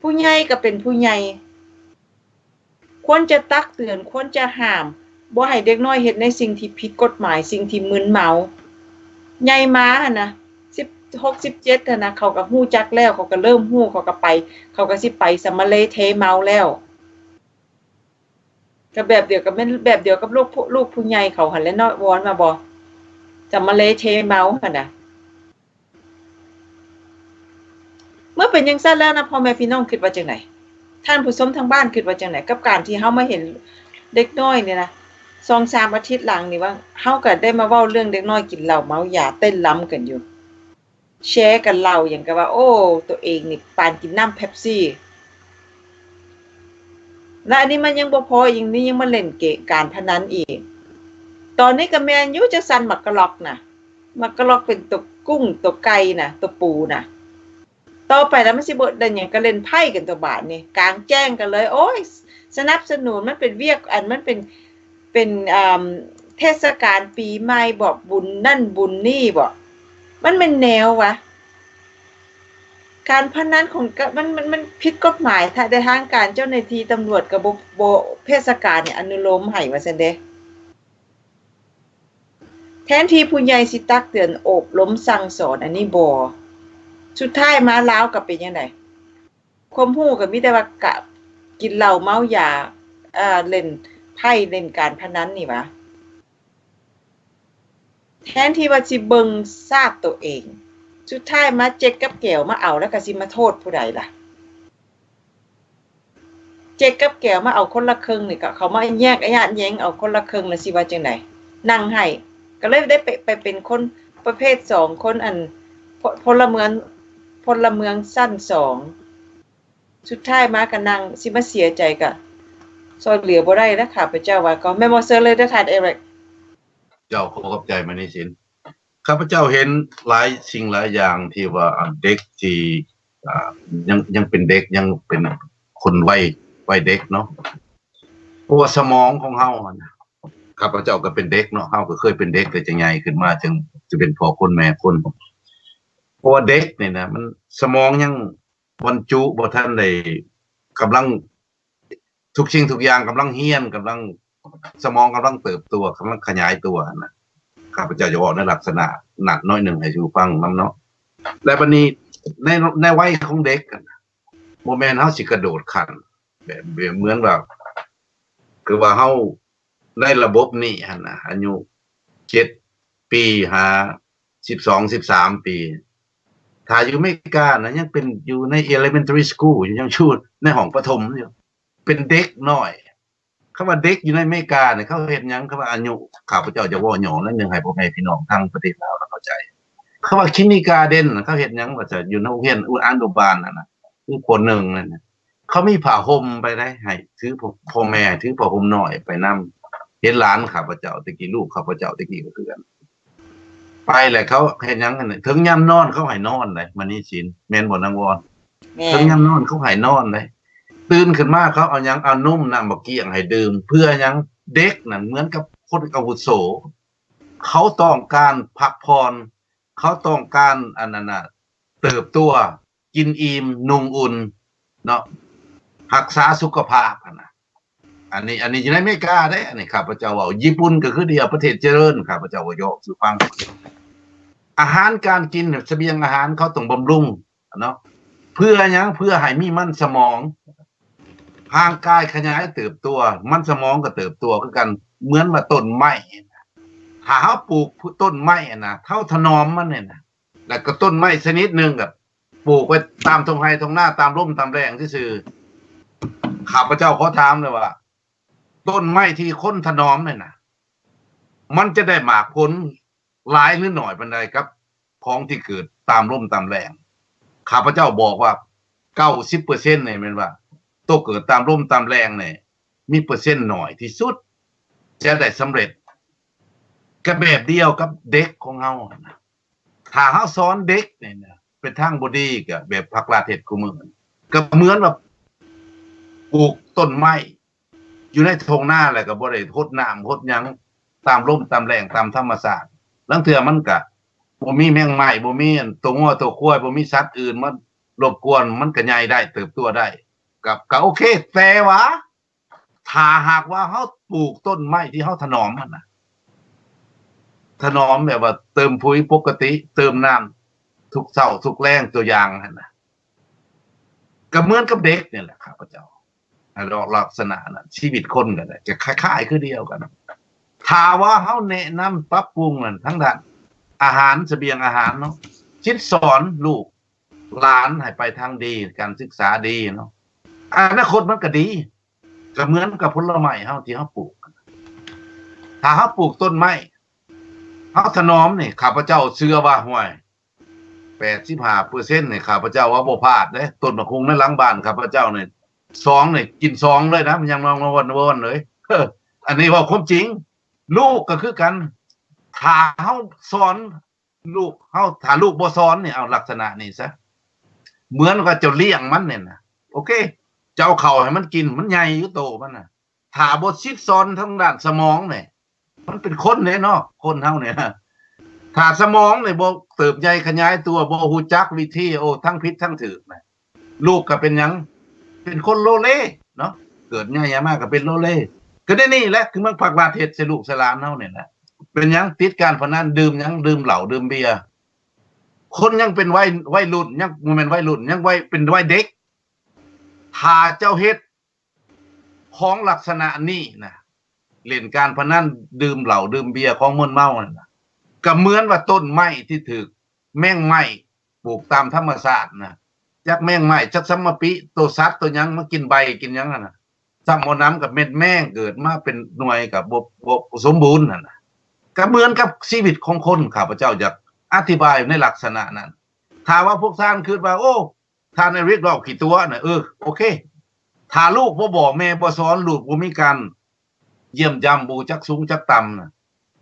ผู้ใหญ่ก็เป็นผู้ใหญ่ควรจะตักเตือนควรจะห้ามบ่ให้เด็กน้อยเฮ็ดในสิ่งที่ผิดกฎหมายสิ่งที่มึนเมาใหญ่มาหั่นนะ16 17นะเขาก็ฮู้จักแล้วเขาก็เริ่มฮู้เขาก็ไปเขาก็สิไปสมะเลเทเมาแล้วก็แบบเดียวกับลูกผู้ใหญ่เขาหั่นแหละเนาะวอนมาบ่สมะเลเทเมาหั่นน่ะเมื่อเป็นจังซั่นแล้วนะพ่อแม่พี่น้องคิดว่าจังได๋ท่านผู้ชมทางบ้านคิดว่าจังได๋กับการที่เฮามาเห็น เด็กน้อยเนี่ยนะ 2-3 อาทิตย์หลังนี่ว่าเฮาก็ได้มาเว้าเรื่องเด็กน้อยกินเหล้าเมายาเต้นรำกันอยู่ แชร์กันเล่าหยังก็ว่า โอ้ ตัวเองนี่ปานกินน้ำเป๊ปซี่ และอันนี้มันยังบ่พออีกนี่ยังมาเล่นเกะการพนันอีก ตอนนี้ก็แม่นอยู่จังซั่นมักกะล็อกน่ะ มักกะล็อกเป็นตัวกุ้งตัวไก่น่ะ ตัวปูน่ะ ต่อไปแล้วมันสิบ่ได้หยังก็เล่นไพ่กันตัวบาดนี่กลางแจ้งกันเลย โอ้ย สนับสนุนมันเป็นเวียกอันมันเป็นเทศกาลปีใหม่บ่บุญนั่นบุญนี่บ่มันเป็นแนววะ การพนันของมันผิดกฎหมายถ้าได้ทางการเจ้าหน้าที่ตำรวจกับบ่เทศกาลเนี่ยอนุโลมให้ว่าซั่นเด้แทนที่ผู้ใหญ่สิตักเตือนโอบล้มสั่งสอนอันนี้บ่สุดท้ายมาลาวก็เป็นจังได๋ความรู้ก็มีแต่ว่ากะกินเหล้าเมายาเล่นไพ่เล่นการพนันนี่หว่าแทนที่ว่าสิเบิ่งซาดตัวเองสุดท้ายมาเจ๊กกับแก้วมาเอาแล้วก็สิมาโทษผู้ใดล่ะเจ๊กกับแก้วมาเอาคนละครึ่งนี่ก็เขามาแยกญาติแย้งเอาคนละครึ่งแล้วสิว่าจังได๋นั่งให้ก็เลยได้ไปเป็นคนประเภท2คนอันพลเมืองสั้น2สุดท้ายมาก็นั่งสิมาเสียใจก็ซอยเหลือบ่ได้นะข้าพเจ้าว่าก็แม่มอเซอร์เลยเด้อท่านเอริก เจ้าขอขอบใจมานี่สินข้าพเจ้าเห็นหลายสิ่งหลายอย่างที่ว่าเด็กที่ยังเป็นเด็กยังเป็นคนวัยเด็กเนาะเพราะว่าสมองของเฮาข้าพเจ้าก็เป็นเด็กเนาะเฮาก็เคยเป็นเด็กแต่จะใหญ่ขึ้นมาจึงจะเป็นพ่อคนแม่คนเพราะว่าเด็กนี่นะมันสมองยังบรรจุบ่ทันได้กำลังทุกสิ่งทุกอย่างกำลังเฮียนกำลังสมองกำลังเติบโตกำลังขยายตัวนะข้าพเจ้าจะบอกในลักษณะหนักน้อยหนึ่งให้ชูฟังนำเนาะและบัดนี้ในวัยของเด็กบ่แม่นเฮาสิกระโดดขั้นแบบเหมือนว่าคือว่าเฮาในระบบนี้หั่นน่ะอายุ7ปีหา12-13ปีถ้าอยู่อเมริกานะยังเป็นอยู่ใน elementary school ยังชูในห้องประถมอยู่เป็นเด็กน้อยคำว่าเด็กอยู่ในอเมริกาเนี่ยเขาเฮ็ดหยังคำว่าอายุข้าพเจ้าจะเว้าหย่อแล้วนึงให้พ่อแม่พี่น้องทางประเทศลาวเข้าใจคำว่าคินิการ์เด้นเขาเฮ็ดหยังว่าจะอยู่ในโรงเรียนอนุบาลนั่นน่ะคือคนหนึ่งนั่นน่ะเขามีผ้าห่มไปได้ให้ถือพ่อแม่ถือผ้าห่มน้อยไปนำเห็นหลานข้าพเจ้าตะกี้ลูกข้าพเจ้าตะกี้ก็คือกันไปแหละเขาเฮ็ดหยังกันถึงยามนอนเขาให้นอนเลยมื้อนี้ศีลแม่นบ่นางวอนถึงยามนอนเขาให้นอนเลยตื่นขึ้นมาเขาเอาหยังเอานมน้ำบักเกี้ยงให้ดื่มเพื่อหยังเด็กนั่นเหมือนกับคนอาวุโสเขาต้องการพักผ่อนเขาต้องการอันนั้นน่ะเติบโตกินอิ่มนุ่งอุ่นเนาะรักษาสุขภาพนะอันนี้อยู่ในอเมริกาได้อันนี้ข้าพเจ้าว่าญี่ปุ่นก็คือเดียวประเทศเจริญข้าพเจ้าว่ายกสู่ฟังอาหารการกินเสบียงอาหารเขาต้องบำรุงเนาะเพื่อหยังเพื่อให้มีมันสมองร่างกายขยายเติบโตมันสมองก็เติบโตคือกันเหมือนว่าต้นไม้ถ้าเฮาปลูกต้นไม้น่ะเท่าถนอมมันเนี่ยนะแล้วก็ต้นไม้ชนิดนึงก็ปลูกไว้ตามทุ่งไร่ทุ่งนาตามร่มตามแรงซื่อๆข้าพเจ้าขอถามเลยว่าต้นไม้ที่คนถนอมเนี่ยนะมันจะได้หมากผลหลายหรือน้อยปานใดครับของที่เกิดตามร่มตามแรงข้าพเจ้าบอกว่า 90% เนี่ยแม่นว่าตกเกิดตามร่มตามแรงเนี่ยมีเปอร์เซ็นต์น้อยที่สุดจะได้สำเร็จก็แบบเดียวกับเด็กของเฮานะถ้าเฮาสอนเด็กเนี่ยนะเป็นทางบ่ดีก็แบบภาครัฐเฮ็ดคุมื้อก็เหมือนว่าปลูกต้นไม้อยู่ในทุ่งนาแล้วก็บ่ได้รดน้ำรดหยังตามร่มตามแรงตามธรรมชาติลางเทื่อมันก็บ่มีแมงไม้บ่มีตัวงัวตัวควายบ่มีสัตว์อื่นมารบกวนมันก็ใหญ่ได้เติบโตได้ก็โอเคแต่ว่าถ้าหากว่าเฮาปลูกต้นไม้ที่เฮาถนอมมันน่ะถนอมแบบว่าเติมปุ๋ยปกติเติมน้ำทุกเช้าทุกแลงตัวอย่างนั่นน่ะก็เหมือนกับเด็กนี่แหละครับพระเจ้าลักษณะน่ะชีวิตคนก็ได้จะคล้ายๆคือเดียวกันถ้าว่าเฮาแนะนำปรับปรุงนั่นทั้งด้านอาหารเสบียงอาหารเนาะคิดสอนลูกหลานให้ไปทางดีการศึกษาดีเนาะอนาคตมันก็ดี ก็เหมือนกับผลไม้เฮาที่เฮาปลูกถ้าเฮาปลูกต้นไม้เฮาถนอมนี่ข้าพเจ้าเชื่อว่าห้วย 85% นี่ข้าพเจ้าว่าบ่พลาดเด้ต้นมะคุงในหลังบ้านข้าพเจ้านี่2นี่กิน2เลยนะมันยังนอนๆเลยอันนี้เว้าความจริงลูกก็คือกันถ้าเฮาสอนลูกเฮาถ้าลูกบ่สอนนี่เอาลักษณะนี้ซะเหมือนกับเจ้าเลี้ยงมันเนี่ยนะโอเคเจ้าเข้าให้มันกินมันใหญ่อยู่โตมันน่ะถ้าบ่ชิดสอนทางด้านสมองนี่มันเป็นคนเด้เนาะคนเฮาเนี่ยถ้าสมองนี่บ่เติบใหญ่ขยายตัวบ่ฮู้จักวิธีโอ้ทั้งผิดทั้งถูกน่ะลูกก็เป็นหยังเป็นคนโลเลเนาะเกิดใหญ่มาก็เป็นโลเลก็ได้นี่แหละคือมันผลักดันเฮ็ดให้ลูกให้หลานเฮาเนี่ยแหละเป็นหยังติดการพนันดื่มหยังดื่มเหล้าดื่มเบียร์คนยังเป็นวัยรุ่นยังบ่แม่นวัยรุ่นยังวัยเป็นวัยเด็กถ้าเจ้าเฮ็ดของลักษณะนี้นะเล่นการพนันดื่มเหล้าดื่มเบียร์ของมึนเมานั่นน่ะก็เหมือนว่าต้นไม้ที่ถูกแมงไม้ปลูกตามธรรมชาตินะจักแมงไม้จักสัมมปิตัวสัตว์ตัวหยังมากินใบกินหยังนั่นน่ะซ้ำบ่น้ำกับเม็ดแมงเกิดมาเป็นหน่วยกับบ่สมบูรณ์นั่นน่ะก็เหมือนกับชีวิตของคนข้าพเจ้าอยากอธิบายในลักษณะนั้นถ้าว่าพวกท่านคิดว่าโอ้ท่านเรียกดอกกี่ตัวน่ะโอเคถ้าลูกบ่บอกแม่บ่สอนลูกบ่มีการเยี่ยมยามบูจักสูงจักต่ำน่ะ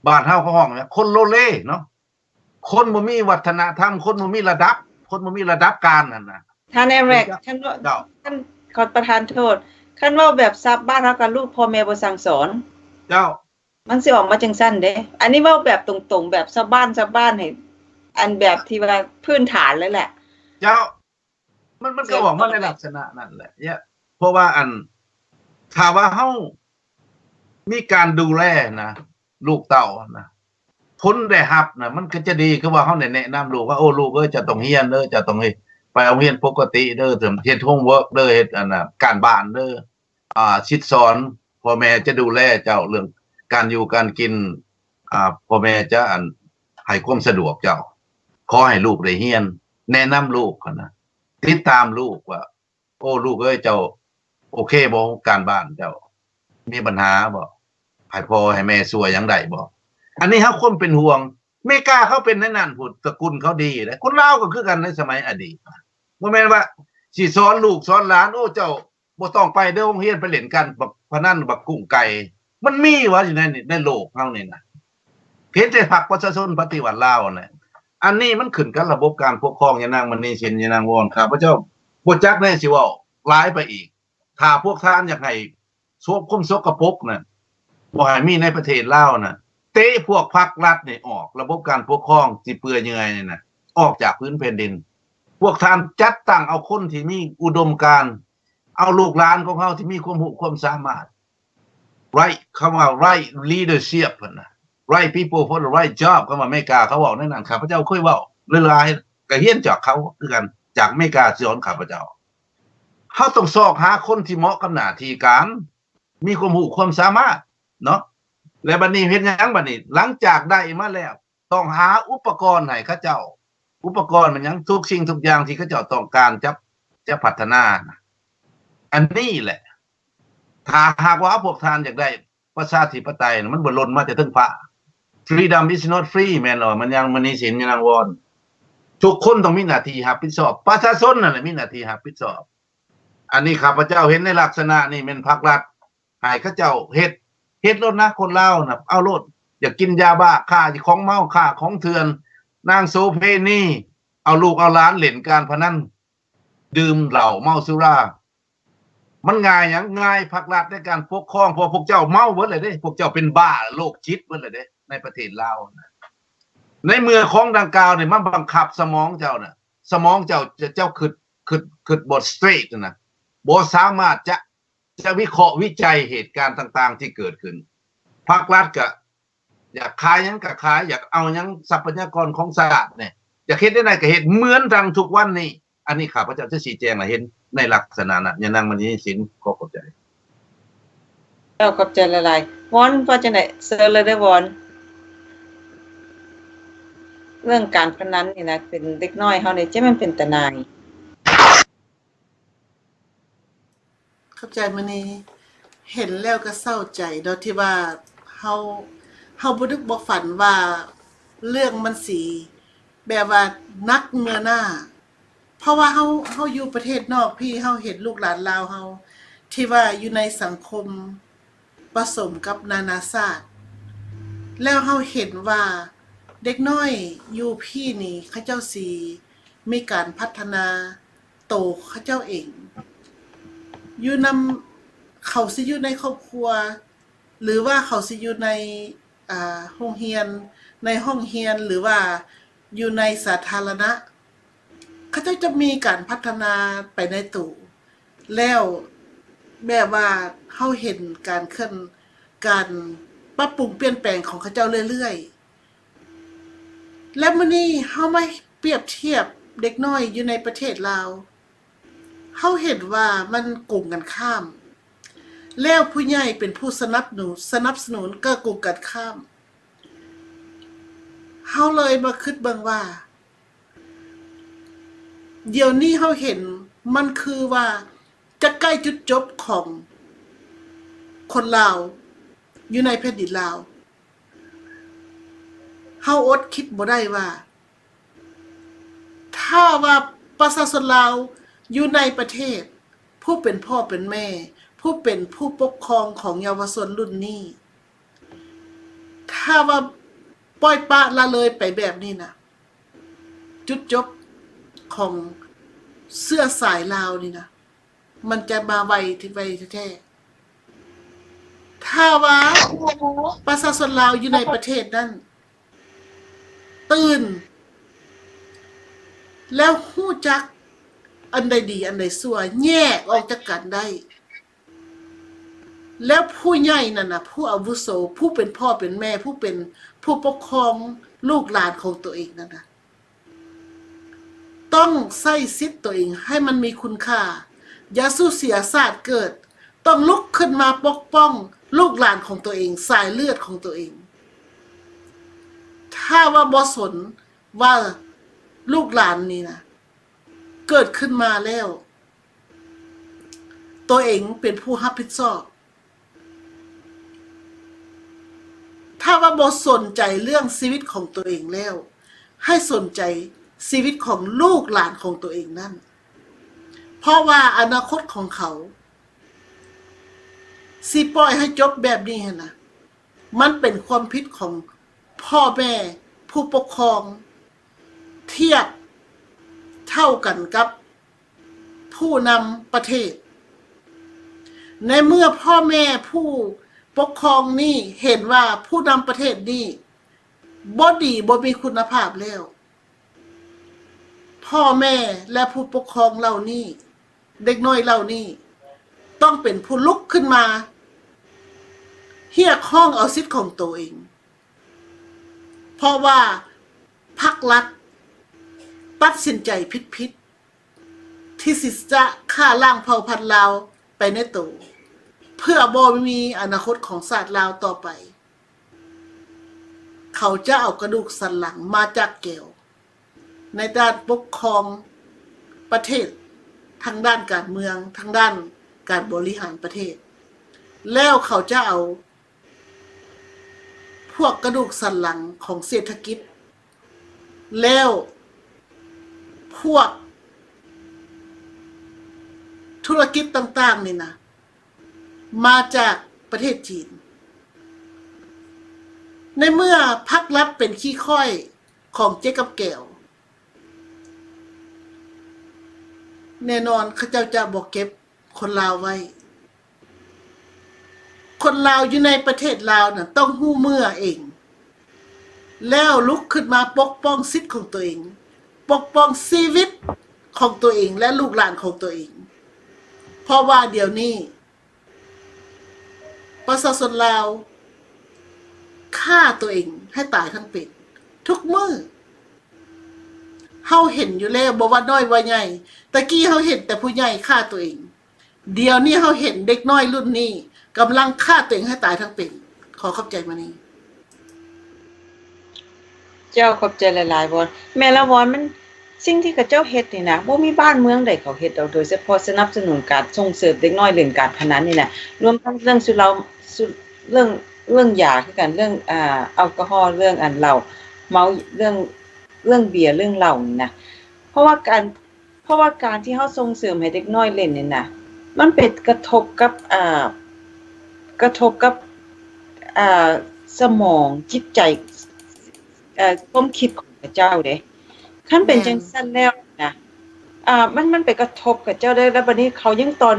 บ้านเฮาเขาห้องเนี่ยคนโลเลเนาะคนบ่มีวัฒนธรรมคนบ่มีระดับคนบ่มีระดับการนั่นน่ะ ท่านแอรกท่านว่า เจ้า ท่านขอประทานโทษคันเว้าแบบซับบ้านเฮากับลูกพ่อแม่บ่สั่งสอน เจ้า มันสิออกมาจังซั่นเด้อันนี้เว้าแบบตรงๆแบบชาวบ้านให้อันแบบที่ว่าพื้นฐานเลยแหละ เจ้ามันก็บอกมาในลักษณะนั่นแหละเนี่ยเพราะว่าอันถ้าว่าเฮามีการดูแลนะลูกเต้านะผลได้รับนะมันก็จะดีคือว่าเฮาได้แนะนำลูกว่าโอ้ลูกเอ้ยจะต้องเรียนเด้อจะต้องไปโรงเรียนปกติเด้อเฮ็ดโฮมเวิร์คเด้อเฮ็ดอันน่ะการบ้านเด้อชิดสอนพ่อแม่จะดูแลเจ้าเรื่องการอยู่การกินพ่อแม่จะให้ความสะดวกเจ้าขอให้ลูกได้เรียนแนะนำลูกนะติดตามลูกว่าโอ้ลูกเอ้ยเจ้าโอเคบ่การบ้านเจ้ามีปัญหาบ่ให้พ่อให้แม่ช่วยหยังได้บ่อันนี้เฮาคนเป็นห่วงอเมริกาเขาเป็นนั่นพุ่นตระกูลเขาดีเด้คนลาวก็คือกันในสมัยอดีตบ่แม่นว่าสิสอนลูกสอนหลานโอ้เจ้าบ่ต้องไปเด้อโรงเรียนไปเล่นกันบักพนันบักกุ้งไก่มันมีวะอยู่ในโลกเฮานี่นะเพียงแต่พรรคประชาชนปฏิวัติลาวน่ะอันนี้มันขึ้นกับระบบการปกครองยานางมณีสินยานางวอนข้าพเจ้าบ่จักแน่สิเว้าหลายไปอีกถ้าพวกท่านอยากให้สกปรกน่ะบ่ให้มีในประเทศลาวน่ะเตะพวกพรรครัฐนี่ออกระบบการปกครองสิเปื่อยยังไงนี่น่ะออกจากพื้นแผ่นดินพวกท่านจัดตั้งเอาคนที่มีอุดมการณ์เอาลูกหลานของเขาที่มีความรู้ความสามารถ right คำว่า right leadership น่ะ right people for the right job คำว่าอเมริกาเขาบอกนั่นข้าพเจ้าเคยเว้าหลายๆก็เรียนจากเขาคือกันจากอเมริกาสอนข้าพเจ้าเฮาต้องซอกหาคนที่เหมาะกับหน้าที่การมีความรู้ความสามารถเนาะและบัดนี้เฮ็ดหยังบัดนี้หลังจากได้มาแล้วต้องหาอุปกรณ์ให้เขาเจ้าอุปกรณ์มันหยังทุกสิ่งทุกอย่างที่เขาเจ้าต้องการจะพัฒนานะอันนี้แหละถ้าหากว่าพวกท่านอยากได้ประชาธิปไตยมันบ่ล้นมาแต่ถึงฟ้า freedom is not free แม่นบ่มันยังมณีสินยังวอนทุกคนต้องมีหน้าที่รับผิดชอบประชาชนนั่นแหละมีหน้าที่รับผิดชอบอันนี้ข้าพเจ้าเห็นในลักษณะนี้เป็นภาครัฐให้เขาเจ้าเฮ็ดรถนะคนลาวน่ะเอารถอยากกินยาบ้าค่าของเมาค่าของเถื่อนนางโสเพณีเอาลูกเอาหลานเล่นการพนันดื่มเหล้าเมาสุรามันง่ายหยังง่ายภาครัฐในการปกครองพอพวกเจ้าเมาเบิดเลยเด้พวกเจ้าเป็นบ้าโรคจิตเบิดเลยเด้ในประเทศลาวนะในเมื่อของดังกล่าวนี่มันบังคับสมองเจ้าน่ะสมองเจ้าคิดบ่สเตรทน่ะบ่สามารถจะวิเคราะห์วิจัยเหตุการณ์ต่างๆที่เกิดขึ้นภาครัฐก็อยากขายหยังก็ขายอยากเอาหยังทรัพยากรของชาติเนี่ยอยากเฮ็ดได้ไหนก็เฮ็ดเหมือนดังทุกวันนี้อันนี้ข้าพเจ้าจะชี้แจงให้เห็นในลักษณะน่ะอย่านางมณีสินขอขอบใจขอบใจหลายๆวอนพอจังได๋เซิร์เลยได้วอนเรื่องการพนันนี่นะเป็นเด็กน้อยเฮานี่จะมันเป็นตาหน่าย เข้าใจมื้อนี้ เห็นแล้วก็เศร้าใจเนาะที่ว่าเฮาเฮาบ่นึกบ่ฝันว่าเรื่องมันสิแบบว่านักเมื่อหน้า เพราะว่าเฮาอยู่ประเทศนอกพี่เฮาเห็นลูกหลานลาวเฮาที่ว่าอยู่ในสังคมผสมกับนานาชาติแล้วเฮาเห็นว่าเด็กน้อยอยู่พี่นี่เขาเจ้าสิมีการพัฒนาโตเขาเจ้าเองอยู่นำเขาสิอยู่ในครอบครัวหรือว่าเขาสิอยู่ในโรงเรียนในห้องเรียนหรือว่าอยู่ในสาธารณะเขาเจ้าจะมีการพัฒนาไปในตู่แล้วแบบว่าเฮาเห็นการปรับปรุงเปลี่ยนแปลงของเขาเจ้าเรื่อยๆแล้วมื้อนี้เฮามาเปรียบเทียบเด็กน้อยอยู่ในประเทศลาวเฮาเห็นว่ามันกงกันข้ามแล้วผู้ใหญ่เป็นผู้สนับสนุนก็กงกันข้ามเฮาเลยมาคิดเบิ่งว่าเดี๋ยวนี้เฮาเห็นมันคือว่าจะใกล้จุดจบของคนลาวอยู่ในแผ่นดินลาวเฮาอดคิดบ่ได้ว่าถ้าว่าประชาชนลาวอยู่ในประเทศผู้เป็นพ่อเป็นแม่ผู้เป็นผู้ปกครองของเยาวชนรุ่นนี้ถ้าว่าปล่อยปละละเลยไปแบบนี้นะจุดจบของเสื้อสายลาวนี่นะมันจะมาไวแท้ๆถ้าว่าประชาชนลาวอยู่ในประเทศนั้นตื่นแล้วฮู้จักอันใดดีอันใดชั่วแยกออกจากกันได้แล้วผู้ใหญ่นั่นน่ะผู้อาวุโสผู้เป็นพ่อเป็นแม่ผู้เป็นผู้ปกครองลูกหลานของตัวเองนั่นน่ะต้องใช้สิทธิ์ตัวเองให้มันมีคุณค่าอย่าสู้เสียศาสตร์เกิดต้องลุกขึ้นมาปกป้องลูกหลานของตัวเองสายเลือดของตัวเองถ้าว่าบ่สนว่าลูกหลานนี่นะเกิดขึ้นมาแล้วตัวเองเป็นผู้รับผิดชอบถ้าว่าบ่สนใจเรื่องชีวิตของตัวเองแล้วให้สนใจชีวิตของลูกหลานของตัวเองนั่นเพราะว่าอนาคตของเขาสิปล่อยให้จบแบบนี้นะมันเป็นความผิดของพ่อแม่ผู้ปกครองเทียบเท่ากันกับผู้นำประเทศในเมื่อพ่อแม่ผู้ปกครองนี่เห็นว่าผู้นำประเทศนี่บ่ดีบ่มีคุณภาพแล้วพ่อแม่และผู้ปกครองเหล่านี้เด็กน้อยเหล่านี้ต้องเป็นผู้ลุกขึ้นมาเรียกร้องเอาสิทธิ์ของตัวเองเพราะว่าพรรครัฐตัดสินใจผิดที่สิจะฆ่าล้างเผ่าพันธุ์ลาวไปในตัวเพื่อบ่มีอนาคตของชาติลาวต่อไปเขาจะเอากระดูกสันหลังมาจากแก้วในด้านปกครองประเทศทางด้านการเมืองทางด้านการบริหารประเทศแล้วเขาจะเอาพวกกระดูกสันหลังของเศรษฐกิจแล้วพวกธุรกิจต่างๆนี่นะมาจากประเทศจีนในเมื่อพรรครัฐเป็นขี้ค่อยของเจ๊กับแก้วแน่นอนเขาเจ้าจะบอกเก็บคนลาวไว้คนลาวอยู่ในประเทศลาวน่ะต้องหู้เมื่อเองแล้วลุกขึ้นมาปกป้องสิทธิ์ของตัวเองปกป้องชีวิตของตัวเองและลูกหลานของตัวเองเพราะว่าเดี๋ยวนี้ประชาชนลาวฆ่าตัวเองให้ตายทั้งเป็นทุกมื้อเฮาเห็นอยู่แล้วบ่ว่าน้อยว่าใหญ่ตะกี้เฮาเห็นแต่ผู้ใหญ่ฆ่าตัวเองเดี๋ยวนี้เฮาเห็นเด็กน้อยรุ่นนี้กำลังฆ่าตัวเองให้ตายทั้งเป็นขอขอบใจมานี่ เจ้าขอบใจหลายๆวอนแม่ละวอนมัน สิ่งที่เขาเจ้าเฮ็ดนี่นะบ่มีบ้านเมืองใดเขาเฮ็ดดอกโดยเฉพาะสนับสนุนการส่งเสริมเด็กน้อยเล่นการพนันนี่น่ะรวมทั้งเรื่องสุราสุเรื่องยาคือกันเรื่องแอลกอฮอล์เรื่องเหล้าเมาเรื่องเบียร์เรื่องเหล้านี่นะเพราะว่าการที่เฮาส่งเสริมให้เด็กน้อยเล่นนี่นะมันเป็นกระทบกับอ่าสมองจิตใจความคิดของเขาเจ้าเด้คันเป็นจังซั่นแล้วนะมันไปกระทบกับเจ้าได้แล้วบัดนี้เขายังตอ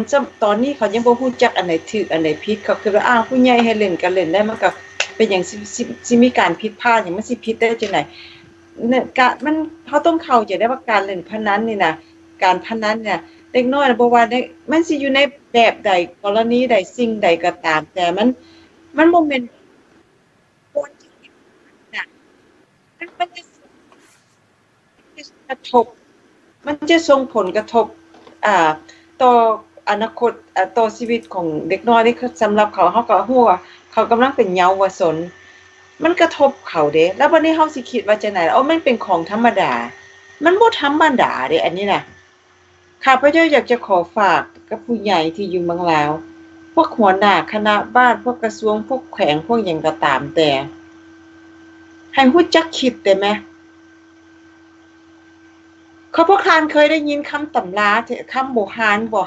นนี้เขายังบ่ฮู้จักอันไหนถูกอันไหนผิดเขาคือว่าผู้ใหญ่ให้เล่นก็เล่นได้มันก็เป็นหยังสิมีการผิดพลาดหยังมันสิผิดได้จังได๋เนี่ยมันเขาต้องเข้าใจได้ว่าการเล่นพนันนี่นะการพนันเนี่ยเด็กน้อยบ่ว่าได้มันสิอยู่ในแบบใดกรณีใดสิ่งใดก็ตามแต่มันบ่แม่นควรที่น่ะมันจะกระทบ มันจะส่งผลกระทบต่ออนาคตต่อชีวิตของเด็กน้อยนี่สำหรับเขาก็ฮู้ว่าเขากำลังเป็นเยาวชนมันกระทบเขาเด้แล้วบัดนี้เฮาสิคิดว่าจังได๋มันเป็นของธรรมดามันบ่ธรรมดาเด้อันนี้น่ะข้าพเจ้าอยากจะขอฝากกับผู้ใหญ่ที่อยู่เมืองลาวพวกหัวหน้าคณะบ้านพวกกระทรวงพวกแขวงพวกหยังก็ตามแต่ให้รู้จักคิดได้แหมพวกท่านเคยได้ยินคำตำราที่คำโบราณบ่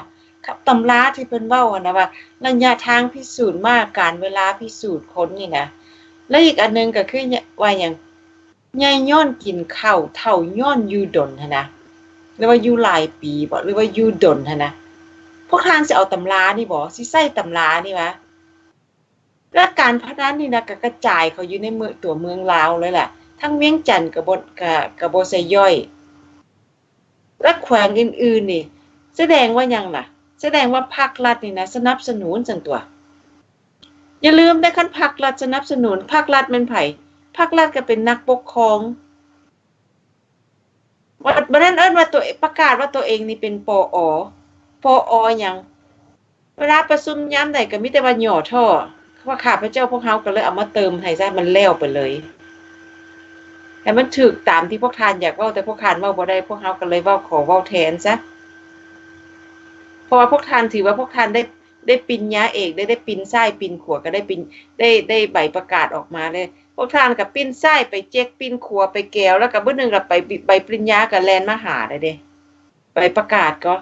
ตำราที่เพิ่นเว้านะว่าระยะทางพิสูจน์มาการเวลาพิสูจน์คนนี่นะและอีกอันนึงก็คือว่าหยังใหญ่ย้อนกินข้าวเฒ่าย้อนอยู่ดนหั่นนะหรือว่าอยู่หลายปีบ่หรือว่าอยู่ดนหั่นนะพวกท่านสิเอาตำรานี่บ่สิใส่ตำรานี่วะและการพนันนี่นะก็กระจายเขาอยู่ในตัวเมืองลาวเลยแหละทั้งเวียงจันทน์ก็บ่ใส่ย่อยและแขวงอื่นๆนี่แสดงว่าหยังล่ะแสดงว่าภาครัฐนี่นะสนับสนุนจังตัวอย่าลืมได้คันภาครัฐสนับสนุนภาครัฐแม่นไผภาครัฐก็เป็นนักปกครองบ่นั้นเอิ้นว่าตัวประกาศว่าตัวเองนี่เป็นปอหยังเวลาประชุมยามใดก็มีแต่ว่าย่อท่อว่าข้าพเจ้าพวกเฮาก็เลยเอามาเติมให้ซะมันแล้วไปเลยแต่มันถูกตามที่พวกท่านอยากเว้าแต่พวกท่านเว้าบ่ได้พวกเฮาก็เลยเว้าขอเว้าแทนซะเพราะว่าพวกท่านถือว่าพวกท่านได้ปริญญาเอกได้ปริญซ้ายปริญขวาก็ได้ใบประกาศออกมาเลยพวกท่านก็ปริญซ้ายไปเจ๊กปริญขวาไปแก้วแล้วก็มื้อนึงก็ไปใบปริญญาก็แล่นมาหาได้เด้ใบประกาศก็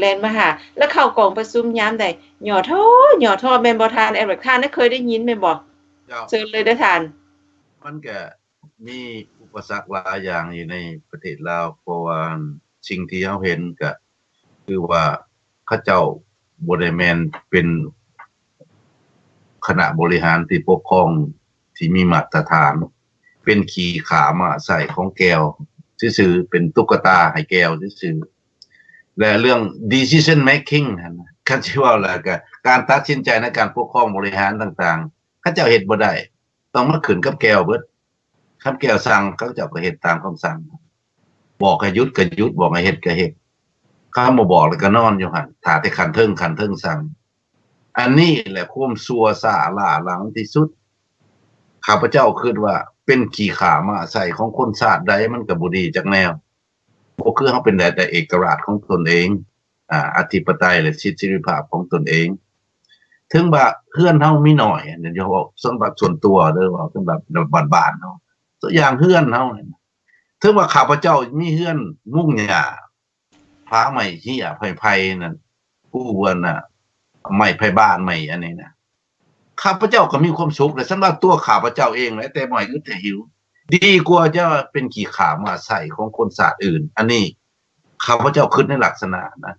แล่นมาหาแล้วเข้ากองประชุมยามใดย่อท่อแม่นบ่ท่านแอดเวิร์ดท่านเคยได้ยินแม่นบ่เชิญเลยเด้อท่านมันก็มีอุปสรรคหลายอย่างอยู่ในประเทศลาวเพราะว่าสิ่งที่เฮาเห็นก็คือว่าเขาเจ้าบ่ได้แม่นเป็นคณะบริหารที่ปกครองที่มีมาตรฐานเป็นขี้ขามาใส่ของแก้วซื่อๆเป็นตุ๊กตาให้แก้วซื่อๆและเรื่อง decision making หั่นน่ะคันสิเว้าแล้วก็การตัดสินใจในการปกครองบริหารต่างๆเขาเจ้าเฮ็ดบ่ได้ต้องมาขึ้นกับแก้วเบิดคำแก้วสั่งเขาเจ้าก็เฮ็ดตามคำสั่งบอกให้หยุดก็หยุดบอกให้เฮ็ดก็เฮ็ดเขาบ่บอกแล้วก็นอนอยู่หั่นถ้าแต่คันเทิงสั่งอันนี้แหละความซัวซ่าล้าหลังที่สุดข้าพเจ้าคิดว่าเป็นขี้ขามาใส่ของคนชาติใดมันก็บ่ดีจักแนวบ่คือเฮาเป็นแต่เอกราชของตนเองอธิปไตยและสิทธิเสรีภาพของตนเองถึงว่าเฮือนเฮามีน้อยเดี๋ยวเว้าสำหรับส่วนตัวเด้อว่าสำหรับบ้านๆเฮาตัวอย่างเฮือนเฮานี่ถึงว่าข้าพเจ้ามีเฮือนมุงหญ้าผาไม้เหี้ยไผ่นั่นผู้ว่าน่ะไม้ไผ่บ้านไม้อันนี้นะข้าพเจ้าก็มีความสุขแต่สำหรับตัวข้าพเจ้าเองแหละแต่บ่อยอึดแต่หิวดีกว่าจะเป็นขี้ขามาใส่ของคนชาติอื่นอันนี้ข้าพเจ้าคิดในลักษณะนะ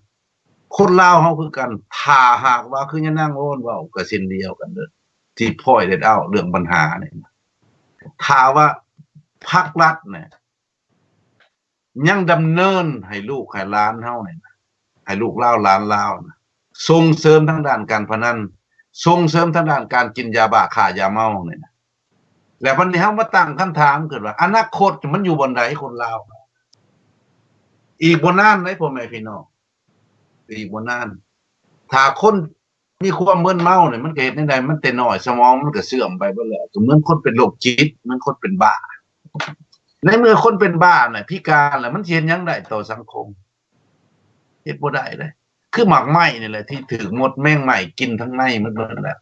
คนลาวเฮาคือกันถ้าหากว่าคือจะนั่งโอ้นเว้าก็สิ้นเดียวกันเด้อที่พ้อยได้เอาเรื่องปัญหานี่ถ้าว่าภาครัฐเนี่ยยังดำเนินให้ลูกให้หลานเฮาเนี่ยให้ลูกหลานลาวส่งเสริมทางด้านการพนันส่งเสริมทางด้านการกินยาบ้าฆ่ายาเมาเนี่ยนะแล้ววันนี้เฮามาตั้งคำถามขึ้นว่าอนาคตมันอยู่บนใดคนลาวอีกบ่นานเด้พ่อแม่พี่น้องอีกบ่นานถ้าคนมีความมึนเมาเนี่ยมันก็เฮ็ดจังได๋มันแต่น้อยสมองมันก็เสื่อมไปเบิดแล้วเหมือนคนเป็นโรคจิตเหมือนคนเป็นบ้า ในเมื่อคนเป็นบ้าน่ะพิการน่ะมันสิเฮ็ดหยังได้ต่อสังคมเฮ็ดบ่ได้เลยคือหมากไหม้นี่แหละที่ถูกมดแมงไหม้กินทั้งในหมดนั่นแหละ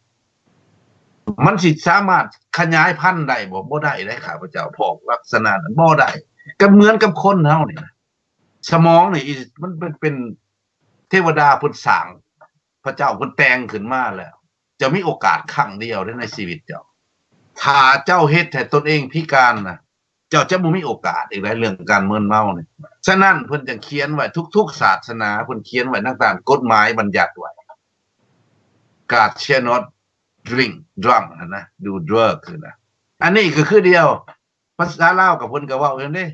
มันสิสามารถขยายพันธุ์ได้บ่ได้เลยข้าพเจ้าพอกลักษณะนั้นบ่ได้ก็เหมือนกับคนเฮานี่นะสมองนี่มันเป็นเทวดาเพิ่นสร้างพระเจ้าเพิ่นแต่งขึ้นมาแล้วจะมีโอกาสครั้งเดียวในชีวิตเจ้าถ้าเจ้าเฮ็ดให้ตนเองพิการน่ะเจ้าจะบ่มีโอกาสอีกแล้วเรื่องการเมินเมานี่ฉะนั้นเพิ่นจึงเขียนไว้ทุกๆศาสนาเพิ่นเขียนไว้ต่างๆกฎหมายบัญญัติไว้ God shall not drink drunk นะdo drug นะอันนี้ก็คือเดียวภาษาลาวกับเพิ่นก็เว้าอย่างนี้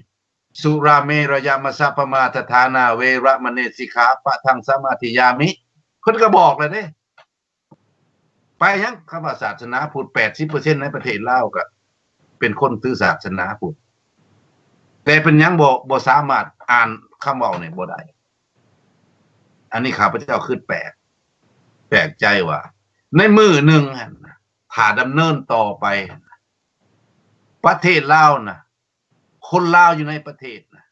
สุราเมรยามสัพพมาทฐานาเวระมณีสิกขาปะทังสมาธิยามิเพิ่นก็บอกเลยเด้ไปยังคำว่าศาสนาพุทธ 80% ในประเทศลาวก็เป็นคนถือศาสนาพุทธแต่เป็นยังบ่สามารถอ่านคำเว้านี่บ่ได้อันนี้ข้าพเจ้าคิดแปลกใจว่าในมื้อหนึ่งถ้าดำเนินต่อไปประเทศลาวน่ะคนลาวอยู่ในประเทศน่ะ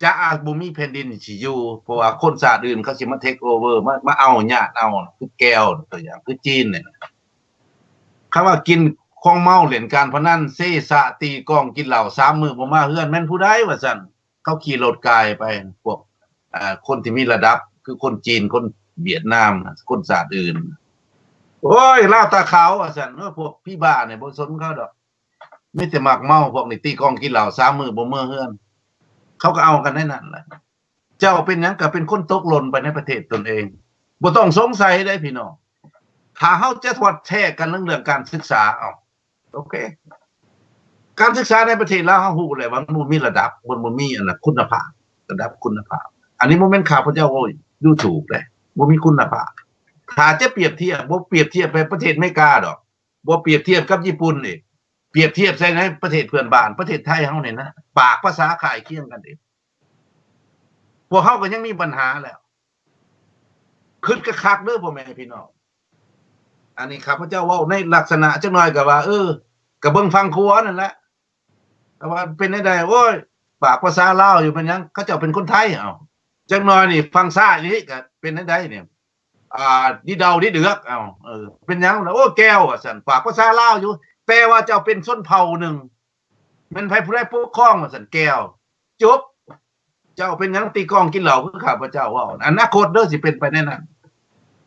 จะอาจบ่มีแผ่นดินสิอยู่เพราะว่าคนชาติอื่นเขาสิมาเทคโอเวอร์มาเอาญาติเอาคือแก้วตัวอย่างคือจีนเนี่ยคำว่ากินของเมาเล่นการพนันเซสะตีกองกินเหล้า3มื้อบ่มาเฮือนแม่นผู้ใดว่าซั่นเขาขี่รถกายไปพวกคนที่มีระดับคือคนจีนคนเวียดนามคนชาติอื่นโอ้ยลาวตาขาวว่าซั่นพวกพี่บ้าเนี่ยบ่สนเขาดอกมีแต่มักเมาพวกนี้ตีกองกินเหล้า3มื้อบ่มาเฮือนเขาก็เอากันได้นั่นแหละเจ้าเป็นหยังก็เป็นคนตกหล่นไปในประเทศตนเองบ่ต้องสงสัยได้พี่น้องถ้าเฮาจะทวดแท้กันเรื่องการศึกษาเอาโอเคการศึกษาในประเทศลาวเฮาฮู้เลยว่ามันมีระดับมันมีอันน่ะคุณภาพระดับคุณภาพอันนี้บ่แม่นข้าพเจ้าโอ้ยดูถูกเลยบ่มีคุณภาพถ้าจะเปรียบเทียบบ่เปรียบเทียบไปประเทศอเมริกาดอกบ่เปรียบเทียบกับญี่ปุ่นอีกเปรียบเทียบใส่ในประเทศเพื่อนบ้านประเทศไทยเฮานี่นะปากภาษาคล้ายเคียงกันเองพวกเฮาก็ยังมีปัญหาแล้วคิดคักๆเด้อพ่อแม่พี่น้องอันนี้ข้าพเจ้าเว้าในลักษณะจักหน่อยก็ว่าก็เบิ่งฟังครัวนั่นแหละแต่ว่าเป็นได้โอ้ยปากภาษาลาวอยู่เป็นหยังเขาเจ้าเป็นคนไทยเอ้าจักหน่อยนี่ฟังซ่านี่ก็เป็นได้เนี่ยดิเดาดิเดือกเอ้าเป็นหยังโอ้แก้วว่าซั่นปากภาษาลาวอยู่แต่ว่าเจ้าเป็นชนเผ่าหนึ่งมันไผผู้ใดปกครองว่าซั่นแก้วจบเจ้าเป็นหยังตีกองกินเหล้าคือข้าพเจ้าเว้าอนาคตเด้อสิเป็นไปแน่นั้น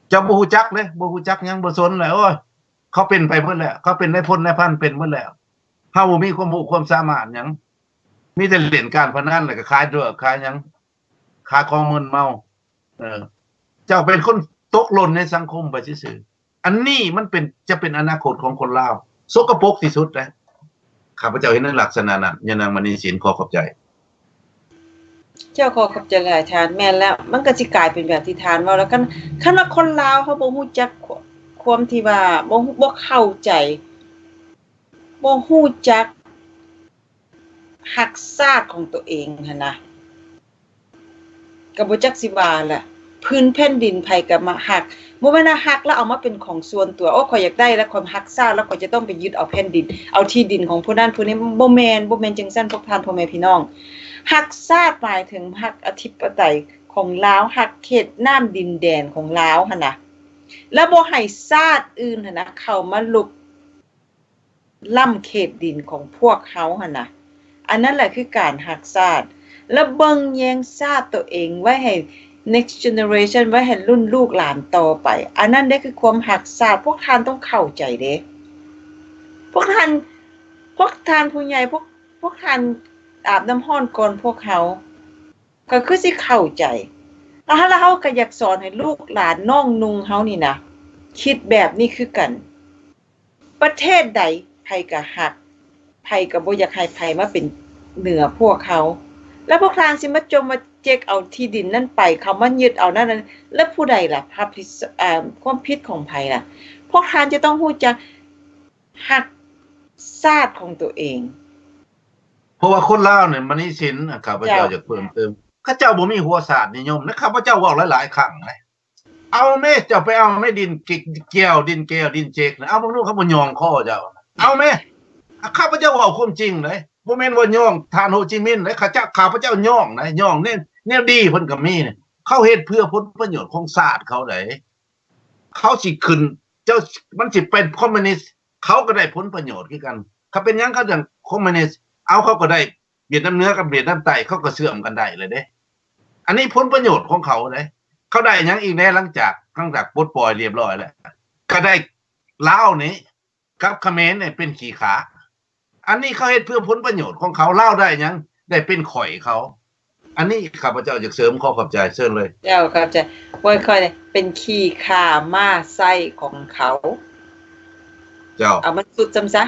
เจ้าบ่ฮู้จักเลยบ่ฮู้จักหยังบ่สนเลยโอ้ยเขาเป็นไปหมดแล้วเขาเป็นนายพลนายพันเป็นหมดแล้วเฮาบ่มีความรู้ความสามารถหยังมีแต่เล่นการพนันแล้วก็ขายด้วยขายหยังขายของมึนเมาเจ้าเป็นคนตกหล่นในสังคมไปซื่อๆอันนี้มันจะเป็นอนาคตของคนลาวสกปรกที่สุดนะข้าพเจ้าเห็นในลักษณะนั้นยะนางมณีศิลป์ขอขอบใจเจ้าขอขอบใจหลายทานแม่นแล้วมันก็สิกลายเป็นแบบที่ทานเว้าแล้วคันว่าคนลาวเขาบ่ฮู้จักความที่ว่าบ่เข้าใจบ่ฮู้จักรักชาติของตัวเองหั่นนะก็บ่จักสิว่าล่ะพื้นแผ่นดินไผก็มารักบ่แม่นว่ารักแล้วเอามาเป็นของส่วนตัวโอ้ข้อยอยากได้แล้วข้อยรักชาติแล้วข้อยจะต้องไปยึดเอาแผ่นดินเอาที่ดินของผู้นั้นผู้นี้บ่แม่นจังซั่นพวกท่านพ่อแม่พี่น้องรักชาติหมายถึงรักอธิปไตยของลาวรักเขตน้ำดินแดนของลาวหั่นน่ะแล้วบ่ให้ชาติอื่นหั่นน่ะเข้ามาลุกล้ำเขตดินของพวกเขาหั่นน่ะอันนั้นแหละคือการรักชาติแล้วเบิ่งแยงชาติตัวเองไว้ให้ next generation ไว้ให้รุ่นลูกหลานต่อไปอันนั้นได้คือความรักชาติพวกท่านต้องเข้าใจเด้พวกท่านผู้ใหญ่พวกท่านอาบน้ำร้อนก่อนพวกเขาก็คือสิเข้าใจแล้วเฮาก็อยากสอนให้ลูกหลานน้องนุ่งเฮานี่นะคิดแบบนี้คือกันประเทศใดไผก็ฮักไผก็บ่อยากให้ไผมาเป็นเหนือพวกเขาแล้วพวกทานสิมาจมมาเจ๊กเอาที่ดินนั่นไปเขามายึดเอานั่นแล้วผู้ใดล่ะความผิดของไผล่ะพวกทานจะต้องฮู้จักฮักชาติของตัวเองเพราะว่าคนลาวเนี่ยมณีศิลป์ข้าพเจ้าอยากเพิ่มเติมข้าเจ้าบ่มีหัวศาสตร์นิยมนะข้าพเจ้าเว้าหลายๆครั้งเลยเอาแม่เจ้าไปเอาแม่ดินแก้วดินเจกนะเอาพวกนู้นเขาบ่ยองคอเจ้าเอาแม่ข้าพเจ้าเว้าความจริงเลย บ่แม่นว่าย่องท่านโฮจิมินห์และข้าพเจ้าย่องนะย่องแนวดีเพิ่นก็มีเนี่ยเขาเฮ็ดเพื่อผลประโยชน์ของชาติเขาได้เขาสิขึ้นเจ้ามันสิเป็นคอมมิวนิสต์เขาก็ได้ผลประโยชน์คือกันเขาเป็นหยังเขาจังคอมมิวนิสต์เอาเขาก็ได้เวียดนามเหนือกับเวียดนามใต้เขาก็เชื่อมกันได้เลยเด้อันนี้ผลประโยชน์ของเขาเด้เขาได้หยังอีกแน่หลังจากปลดปล่อยเรียบร้อยแล้วก็ได้ลาวนี่กับเขมรเนี่ยเป็นขี้ขาอันนี้เขาเฮ็ดเพื่อผลประโยชน์ของเขาลาวได้หยังได้เป็นข่อยเขาอันนี้ข้าพเจ้าอยากเสริมขอขอบใจเชิญเลย เจ้าครับจะบ่ค่อยเป็นขี้ข่าม้าไส้ของเขา เจ้า เอามันสุดจำซะ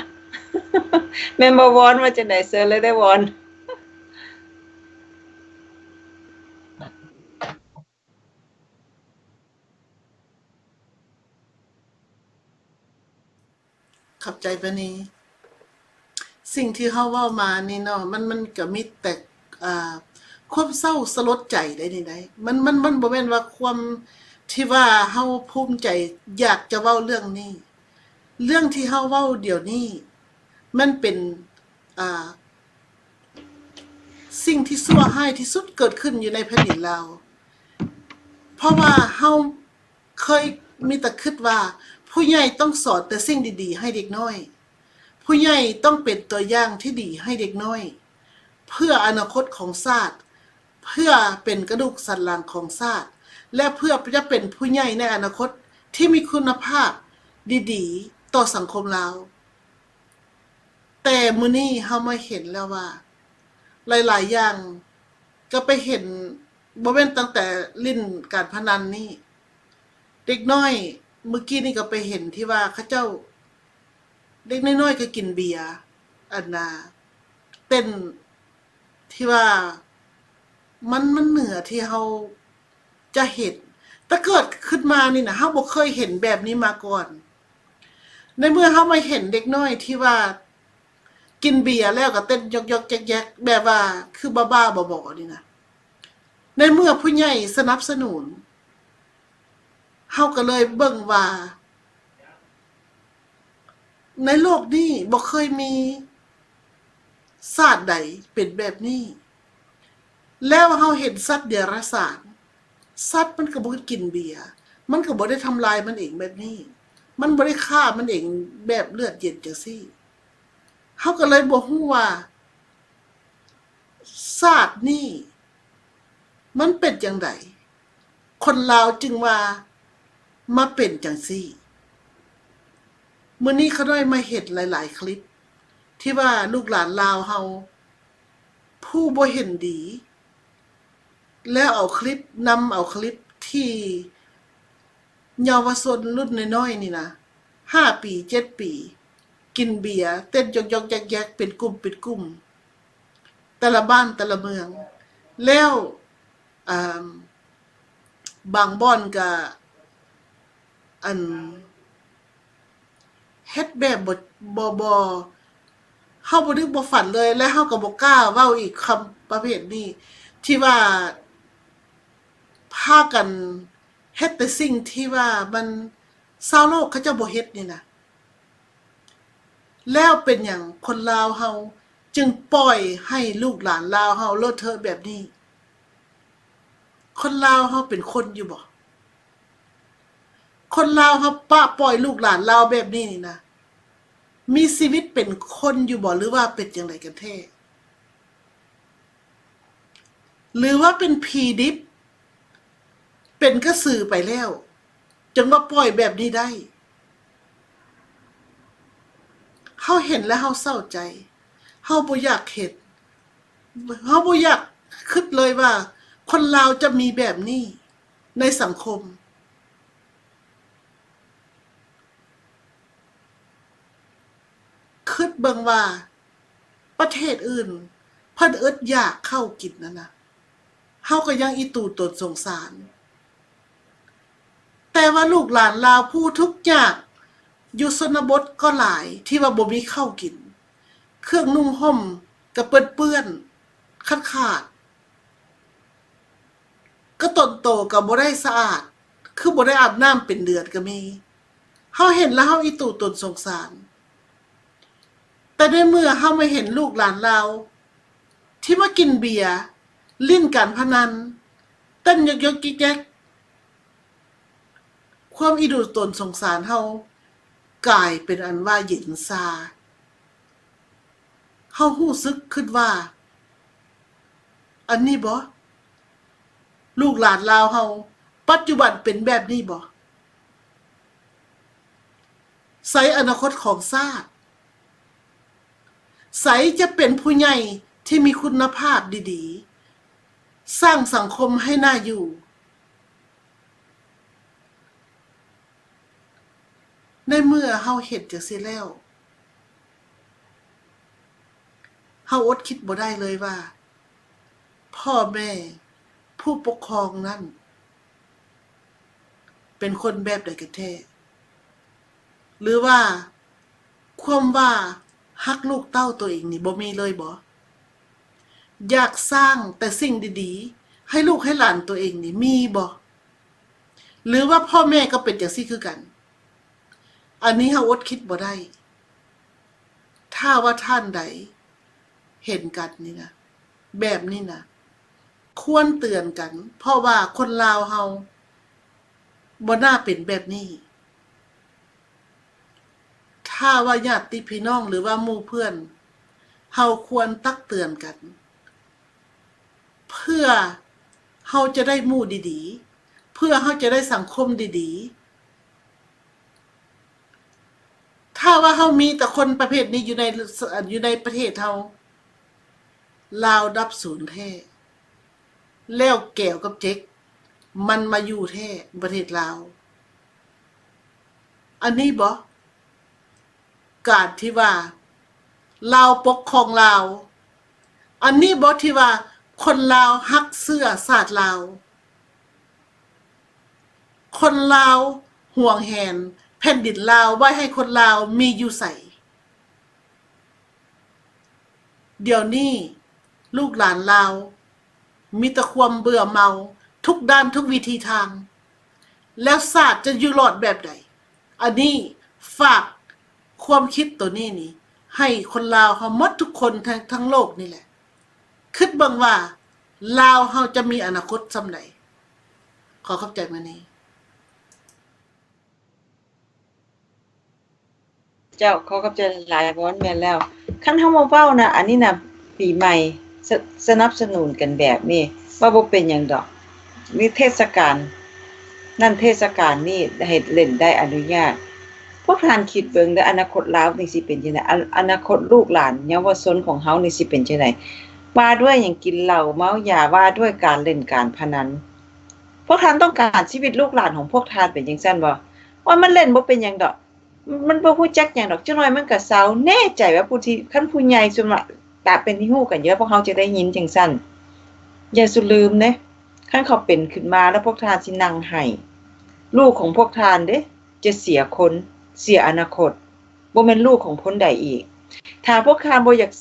แม่นบ่วอนว่าจังได๋เซิร์เลยได้วอน ขับใจปะนี้สิ่งที่เฮาเว้ามานี่เนาะมันก็มีแต่ความเศร้าสลดใจได้นี่ได้มันบ่แม่นว่าความที่ว่าเฮาภูมิใจอยากจะเว้าเรื่องนี้เรื่องที่เฮาเว้าเดี๋ยวนี้มันเป็นสิ่งที่ชั่วร้ายที่สุดเกิดขึ้นอยู่ในแผ่นดินลาวเพราะว่าเฮาเคยมีแต่คิดว่าผู้ใหญ่ต้องสอนแต่สิ่งดีๆให้เด็กน้อยผู้ใหญ่ต้องเป็นตัวอย่างที่ดีให้เด็กน้อยเพื่ออนาคตของชาติเพื่อเป็นกระดูกสันหลังของชาติและเพื่อจะเป็นผู้ใหญ่ในอนาคตที่มีคุณภาพดีๆต่อสังคมลาวแต่มื้อนี้เฮามาเห็นแล้วว่าหลายๆอย่างก็ไปเห็นบ่แม่นตั้งแต่ลิ้นการพนันนี่เด็กน้อยเมื่อกี้นี่ก็ไปเห็นที่ว่าเขาเจ้าเด็กน้อยๆก็กินเบียร์อันน่ะเต้นที่ว่ามันเหนือที่เฮาจะเห็นแต่เกิดขึ้นมานี่นะเฮาบ่เคยเห็นแบบนี้มาก่อนในเมื่อเฮามาเห็นเด็กน้อยที่ว่ากินเบียร์แล้วก็เต้นยกๆแยกๆแบบว่าคือบ้าๆบอๆนี่นะในเมื่อผู้ใหญ่สนับสนุนเฮาก็เลยเบิ่งว่าในโลกนี้บ่เคยมีศาสตร์ใดเป็นแบบนี้แล้วเฮาเห็นสัตว์เดรัจฉานสัตว์มันก็บ่กินเบียร์มันก็บ่ได้ทำลายมันเองแบบนี้มันบ่ได้ฆ่ามันเองแบบเลือดเย็นจังซี่เฮาก็เลยบ่ฮู้ว่าศาสตร์นี่มันเป็นจังไดคนลาวจึงว่ามาเป็นจังซี่มื้อนี้เขาได้มาเห็นหลายๆคลิปที่ว่าลูกหลานลาวเฮาผู้บ่เห็นดีแล้วเอาคลิปเอาคลิปที่เยาวชนรุ่นน้อยๆนี่นะ5 ปี7 ปีกินเบียร์เต้นยกๆแยกๆเป็นกลุ่มแต่ละบ้านแต่ละเมืองแล้วบางบ่อนก็อันเฮ็ดแบบบ่เฮาบ่นึกบ่ฝันเลยและเฮาก็บ่กล้าเว้าอีกคำประเภทนี้ที่ว่าพากันเฮ็ดแต่สิ่งที่ว่ามันชาวโลกเขาเจ้าบ่เฮ็ดนี่นะแล้วเป็นหยังคนลาวเฮาจึงปล่อยให้ลูกหลานลาวเฮาเลอะเทอะแบบนี้คนลาวเฮาเป็นคนอยู่บ่คนลาวเฮาปล่อยลูกหลานลาวแบบนี้นี่นะมีชีวิตเป็นคนอยู่บ่หรือว่าเป็นจังไดกันแท้หรือว่าเป็นผีดิบเป็นกระสือไปแล้วจึงมาปล่อยแบบนี้ได้เฮาเห็นแล้วเฮาเศร้าใจเฮาบ่อยากเห็นเฮาบ่อยากคิดเลยว่าคนลาวจะมีแบบนี้ในสังคมคิดเบิ่งว่าประเทศอื่นเพิ่นอึดอยากเข้ากินนั่นน่ะเฮาก็ยังอีตู่ตนสงสารแต่ว่าลูกหลานลาวผู้ทุกข์ยากอยู่ชนบทก็หลายที่ว่าบ่มีข้าวกินเครื่องนุ่งห่มก็เปื้อนๆขาดก็ตนโตก็บ่ได้สะอาดคือบ่ได้อาบน้ำเป็นเดือนก็มีเฮาเห็นแล้วเฮาอีตู่ตนสงสาร แต่ในเมื่อเฮาไม่เห็นลูกหลานเราที่มากินเบียร์ลิ้นการพนันเต้นยกๆกิ๊กๆความอีดูตนสงสารเฮากลายเป็นอันว่าเย็นซาเฮารู้สึกขึ้นว่าอันนี้บ่ลูกหลานลาวเฮาปัจจุบันเป็นแบบนี้บ่ไสอนาคตของชาติไสจะเป็นผู้ใหญ่ที่มีคุณภาพดีๆสร้างสังคมให้น่าอยู่ในเมื่อเฮาเฮ็ดจังซี่แล้วเฮาอดคิดบ่ได้เลยว่าพ่อแม่ผู้ปกครองนั้นเป็นคนแบบใดกันแท้หรือว่าความว่าฮักลูกเต้าตัวเองนี่บ่มีเลยบ่อยากสร้างแต่สิ่งดีๆให้ลูกให้หลานตัวเองนี่มีบ่หรือว่าพ่อแม่ก็เป็นจังซี่คือกันอันนี้เฮาอดคิดบ่ได้ถ้าว่าท่านใดเห็นกันนี่นะแบบนี้นะควรเตือนกันเพราะว่าคนลาวเฮาบ่น่าเป็นแบบนี้ถ้าว่าญาติพี่น้องหรือว่าหมู่เพื่อนเฮาควรตักเตือนกันเพื่อเฮาจะได้หมู่ดีๆเพื่อเฮาจะได้สังคมดีๆถ้าว่าเฮามีแต่คนประเภทนี้อยู่ในประเทศเฮาลาวดับศูนย์แท้แล้วแก้วกับเจ๊กมันมาอยู่แท้ประเทศลาวอันนี้บ่การที่ว่าลาวปกครองลาวอันนี้บ่ที่ว่าคนลาวฮักเสื้อชาติลาวคนลาวห่วงแหนแผ่นดินลาวไว้ให้คนลาวมีอยู่ใส่เดี๋ยวนี้ลูกหลานลาวมีแต่ความเบื่อเมาทุกด้านทุกวิธีทางแล้วศาสตร์จะอยู่รอดแบบใดอันนี้ฝากความคิดตัวนี้นี่ให้คนลาวเฮาหมดทุกคนทั้งโลกนี่แหละคิดบังว่าลาวเฮาจะมีอนาคตส่ำใดขอขอบใจมานี้เจ้าขอกับใจหลายๆบ่แม่นแล้วคันเฮามาเว้านะอันนี้น่ะปีใหม่สนับสนุนกันแบบนี้ว่าบ่เป็นหยังดอกนี่เทศกาลนั่นเทศกาลนี้ให้เล่นได้อนุญาตพวกท่านคิดเบิ่งเด้ออนาคตลาวนี่สิเป็นจังได๋อนาคตลูกหลานเยาวชนของเฮานี่สิเป็นจังได๋ว่าด้วยหยังกินเหล้าเมายาว่าด้วยการเล่นการพนันพวกท่านต้องการชีวิตลูกหลานของพวกท่านเป็นจังซั่นบ่ว่ามันเล่นบ่เป็นหยังดอกมันบ่ฮู้จักหยังดอกจักหน่อยมันก็เซาแน่ใจว่าผู้ที่คันผู้ใหญ่ส่วนมากตาเป็นที่ฮู้กันเยอะพวกเฮาจะได้ยินจังซั่นอย่าสุลืมเด้คันเขาเป็นขึ้นมาแล้วพวกท่านสินั่งให้ลูกของพวกท่านเด้จะเสียคนเสียอนาคตบ่แม่นลูกของคนใดอีกถ้าพวกท่านบ่อยาก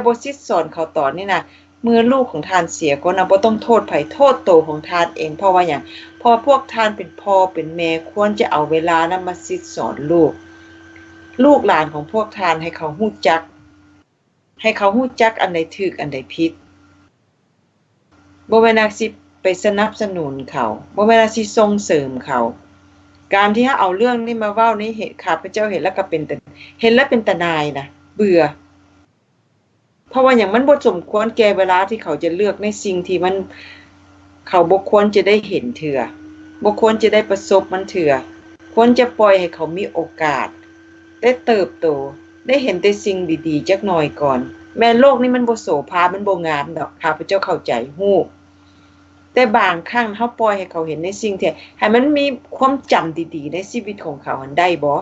บ่สิสอนเขาต่อนี่นะเมื่อลูกของท่านเสียคนน่ะบ่ต้องโทษไผโทษตัวของท่านเองเพราะว่าหยังพอพวกท่านเป็นพ่อเป็นแม่ควรจะเอาเวลานั้นมาสิสอนลูกหลานของพวกท่านให้เขาฮู้จักอันใดถูกอันใดผิดบ่แม่นสิไปสนับสนุนเขาบ่แม่นสิส่งเสริมเขาการที่เอาเรื่องนี้มาเว้านี่ข้าพเจ้าเห็นแล้วก็เป็นตาหน่ายนะเบื่อเพราะว่าหยังมันบ่สมควรแก่เวลาที่เขาจะเลือกในสิ่งที่มันเขาบ่ควรจะได้เห็นเถื่อบ่ควรจะได้ประสบมันเถื่อควรจะปล่อยให้เขามีโอกาสได้เติบโตได้เห็นแต่สิ่งดีๆจักหน่อยก่อนแม้โลกนี้มันบ่โสภามันบ่งามดอกข้าพเจ้าเข้าใจฮู้แต่บางครั้งเฮาปล่อยให้เขาเห็นในสิ่งที่ให้มันมีความจำดีๆในชีวิตของเขาหันได้บ่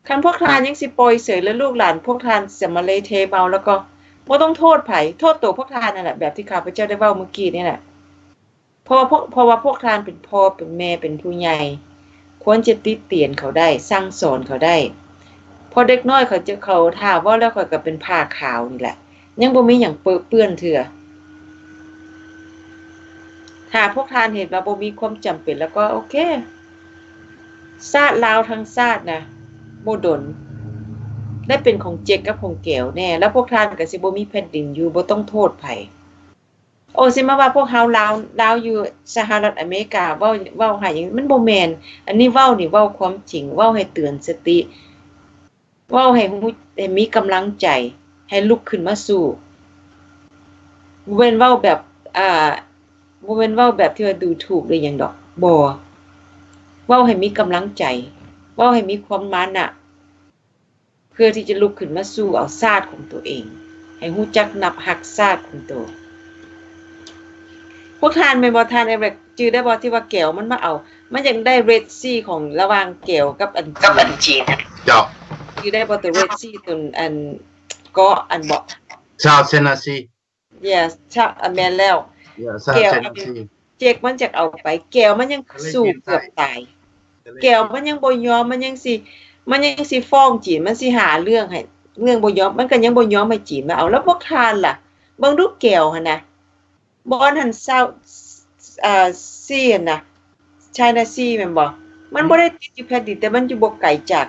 คันพวกท่านยังสิปล่อยเสยแล้วลูกหลานพวกท่านจะมาเละเทะเมาแล้วก็บ่ต้องโทษไผโทษตัวพวกท่านนั่นแหละแบบที่ข้าพเจ้าได้เว้าเมื่อกี้นี่แหละเพราะว่าพวกท่านเป็นพ่อเป็นแม่เป็นผู้ใหญ่ควรจะติเตียนเขาได้สั่งสอนเขาได้พอเด็กน้อยเขาถ้าว่าแล้วเขาก็เป็นผ้าขาวนี่แหละยังบ่มีหยังเปื้อนเถื่อถ้าพวกท่านเห็นว่าบ่มีความจำเป็นแล้วก็โอเคชาติลาวทั้งชาตินะบ่ดน ได้เป็นของเจกกับของแก้วแน่แล้วพวกท่านก็สิบ่มีแผ่นดินอยู่บ่ต้องโทษไผโอ้สิมาว่าพวกเฮาลาวอยู่สหรัฐอเมริกาเว้าให้หยังมันบ่แม่นอันนี้เว้านี่เว้าความจริงเว้าให้เตือนสติเว้าให้มีกำลังใจให้ลุกขึ้นมาสู้บ่แม่นเว้าแบบบ่แม่นเว้าแบบที่ว่าดูถูกหรือหยังดอกบ่เว้าให้มีกำลังใจเว้าให้มีความมานะเพื่อที่จะลุกขึ้นมาสู้เอาชาติของตัวเองให้รู้จักนับฮักชาติของตัวพวกท่านแม่นบ่ท่านแบบจื้อได้บ่ที่ว่าแก้วมันมาเอามันยังได้ Red Sea ของระหว่างแก้วกับอันจีน เจ้า จื้อได้บ่ตัว Red Sea ตัวอันเกาะอันบ่ South Tennessee Yes แม่นแล้ว South แก้ว Tennessee เจกมันจะเอาไปแก้วมันยังสู้เกือบตายแก้วมันยังบ่ยอมมันยังสิฟ้องจีนมันสิหาเรื่องให้เรื่องบ่ยอมมันก็ยังบ่ยอมให้จีนมาเอาแล้วพวกทานล่ะเบิ่งดูแก้วหั่นน่ะบ่อนหั่นเซาซีหั่นน่ะ China Sea แม่นบ่มันบ่ได้ติดอยู่แผ่นดินแต่มันอยู่บ่ไกลจาก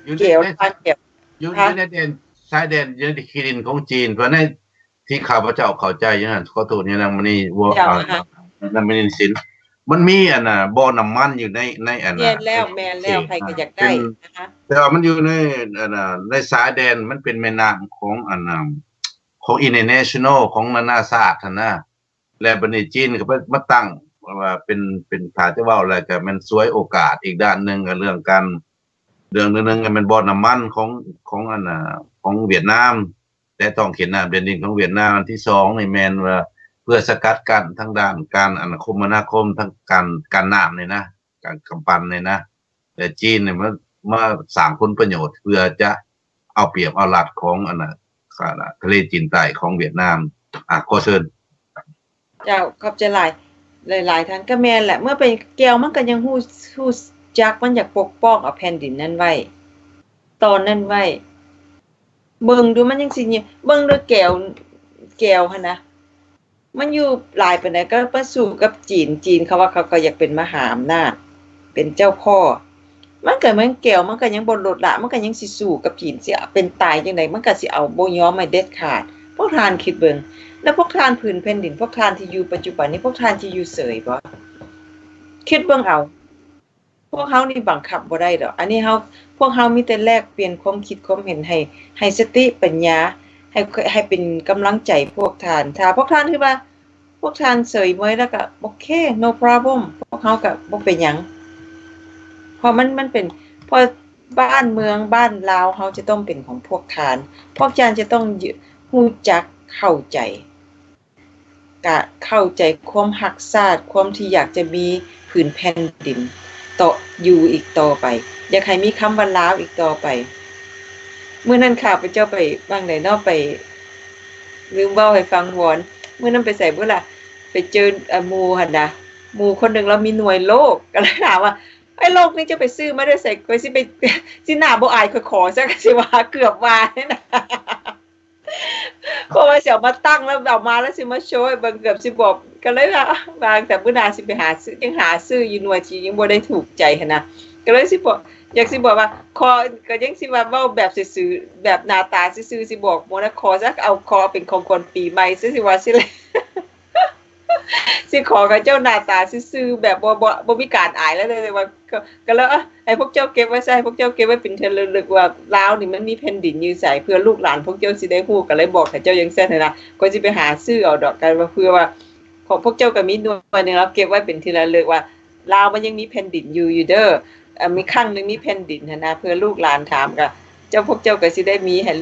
อยู่ แก้ว ใน ทานแก้ว อยู่ในแดนชายแดนอยู่ในเขตของจีนเพราะในที่ข้าพเจ้าเข้าใจอย่างนั้นขอโทษนี่นางมณีนางมณีสินมันมีอันน่ะบ่อน้ำมันอยู่ในอันน่ะ แม่นแล้วใครก็อยากได้นะคะ แต่ว่ามันอยู่ในอันน่ะในสายแดนมันเป็นแม่น้ำของอันน่ะของ international ของนานาชาตินะและบัดนี้จีนก็มาตั้งว่าเป็นถ้าจะเว้าอะไรก็มันสวยโอกาสอีกด้านหนึงก็เรื่องนึงมันบ่อน้ำมันของอันน่ะของเวียดนามแต่ต้องเขียนน้ำแผ่นดินของเวียดนามอันที่2นี่แม่นว่าเพื่อสกัดกั้นทั้งด้านการคมนาคมทั้งการน้ำนี่นะการกำปั้นนี่นะแต่จีนเนี่ยมาสร้างผลประโยชน์เพื่อจะเอาเปรียบเอารัดของอันน่ะทะเลจีนใต้ของเวียดนามขอเชิญ เจ้าขอบใจหลายท่านก็แม่นแหละเมื่อเป็นแก้วมันก็ยังฮู้จักมันอยากปกป้องเอาแผ่นดินนั้นไว้ตอนนั้นไว้เบิ่งดูมันยังสิเนี่ยเบิ่งดูแก้วหั่นนะมันอยู่หลายปานใดก็มาสู้กับจีนเขาว่าเขาก็อยากเป็นมหาอำนาจเป็นเจ้าพ่อมันก็เหมือนแก้วมันก็ยังบ่ลดละมันก็ยังสิสู้กับจีนสิเป็นตายจังได๋มันก็สิเอาบ่ยอมให้เด็ดขาดพวกท่านคิดเบิ่งแล้วพวกท่านพื้นแผ่นดินพวกท่านที่อยู่ปัจจุบันนี้พวกท่านที่อยู่เสยบ่คิดเบิ่งเอาพวกเฮานี่บังคับบ่ได้ดอกอันนี้พวกเฮามีแต่แลกเปลี่ยนความคิดความเห็นให้สติปัญญาให้เป็นกำลังใจพวกท่านถ้าพวกท่านคือว่าพวกท่านเสยเมยแล้วก็โอเค no problem พวกเฮาก็บ่เป็นหยังเพราะมันเป็นเพราะบ้านเมืองบ้านลาวเฮาจะต้องเป็นของพวกท่านพวกท่านจะต้องรู้จักเข้าใจความรักชาติความที่อยากจะมีผืนแผ่นดินต่ออยู่อีกต่อไปอยากให้มีคำว่าลาวอีกต่อไปมื้อนั้นข้าพเจ้าไปบ้างไดเนาะไปลืมเว้าให้ฟังวอนมื้อนั้นไปไสบ่ล่ะไปเจอหมู่หั่นน่ะหมู่คนนึงแล้วมีหน่วยโลกก็เลยถามว่าไอ้โลกนี้จะไปซื้อมาได้ไสก็สิไปสิหน้าบ่อายขอซะก็สิว่าเกือบว่านี่นะเพราะว่าสิเอามาตั้งแล้วเอามาแล้วสิมาโชว์ให้เบิ่งเกือบสิบอกก็เลยว่าบางแต่มื้อหน้าสิไปหาซื้อยังหาซื้ออยู่หน่วยที่ยังบ่ได้ถูกใจหั่นน่ะก็เลยสิบอกอยากสิบอกว่าคอก็ยังสิว่าเว้าแบบซื่อๆแบบหน้าตาซื่อๆสิบอกหมดนะขอสักเอาคอเป็นของคนปีใหม่สิว่าสิเลยสิขอกับเจ้าหน้าตาซื่อๆแบบบ่มีการอายแล้วเลยว่าก็แล้วให้พวกเจ้าเก็บไว้ซะให้พวกเจ้าเก็บไว้เป็นที่ระลึกว่าลาวนี่มันมีแผ่นดินอยู่ไสเพื่อลูกหลานพวกเจ้าสิได้ฮู้ก็เลยบอกให้เจ้าจังซั่นน่ะก็สิไปหาซื้อเอาดอกกันว่าเพื่อว่าของพวกเจ้าก็มีหน่วยนึงแล้วเก็บไว้เป็นที่ระลึกว่าลาวมันยังมีแผ่นดินอยู่เด้อมีครั้งนึงมีแผ่นดินหั่นนะเพื่อลูกหลานถามก็เจ้าพวกเจ้าก็สิได้มีให้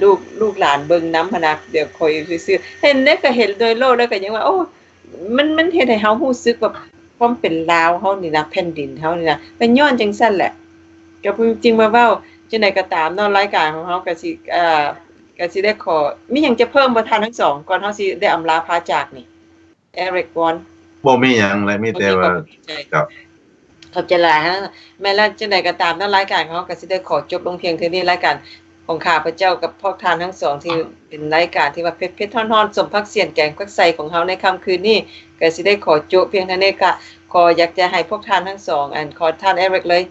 ลูกหลานเบิ่งนำหั่นนะเดี๋ยวคอยซื่อๆเห็นได้ก็เห็นโดยโลกแล้วก็ยังว่าโอ้มันเฮ็ดให้เฮารู้สึกว่าความเป็นลาวเฮานี่นะแผ่นดินเฮานี่นะเป็นย้อนจังซั่นแหละก็จริงมาเว้าจังได๋ก็ตามเนาะรายการของเฮาก็สิได้ขอมีหยังจะเพิ่มบ่ทันทั้งสองก่อนเฮาสิได้อำลาพาจากนี่ Eric Won บ่มีหยังเลยมีแต่ว่าครับ ขอบใจหลายฮะแม้แล้วจังได๋ก็ตามเนาะรายการของเฮาก็สิได้ขอจบลงเพียงเท่านี้รายการของข้าพเจ้ากับพวกท่านทั้งสองที่เป็นรายการที่ว่าเพชรฮ้อนๆสมพักเสียนแกงพักใส่ของเฮาในค่ำคืนนี้ก็สิได้ขอจบเพียงเท่านี้ก็ขออยากจะให้พวกท่านทั้งสองขอท่าน Eric เลย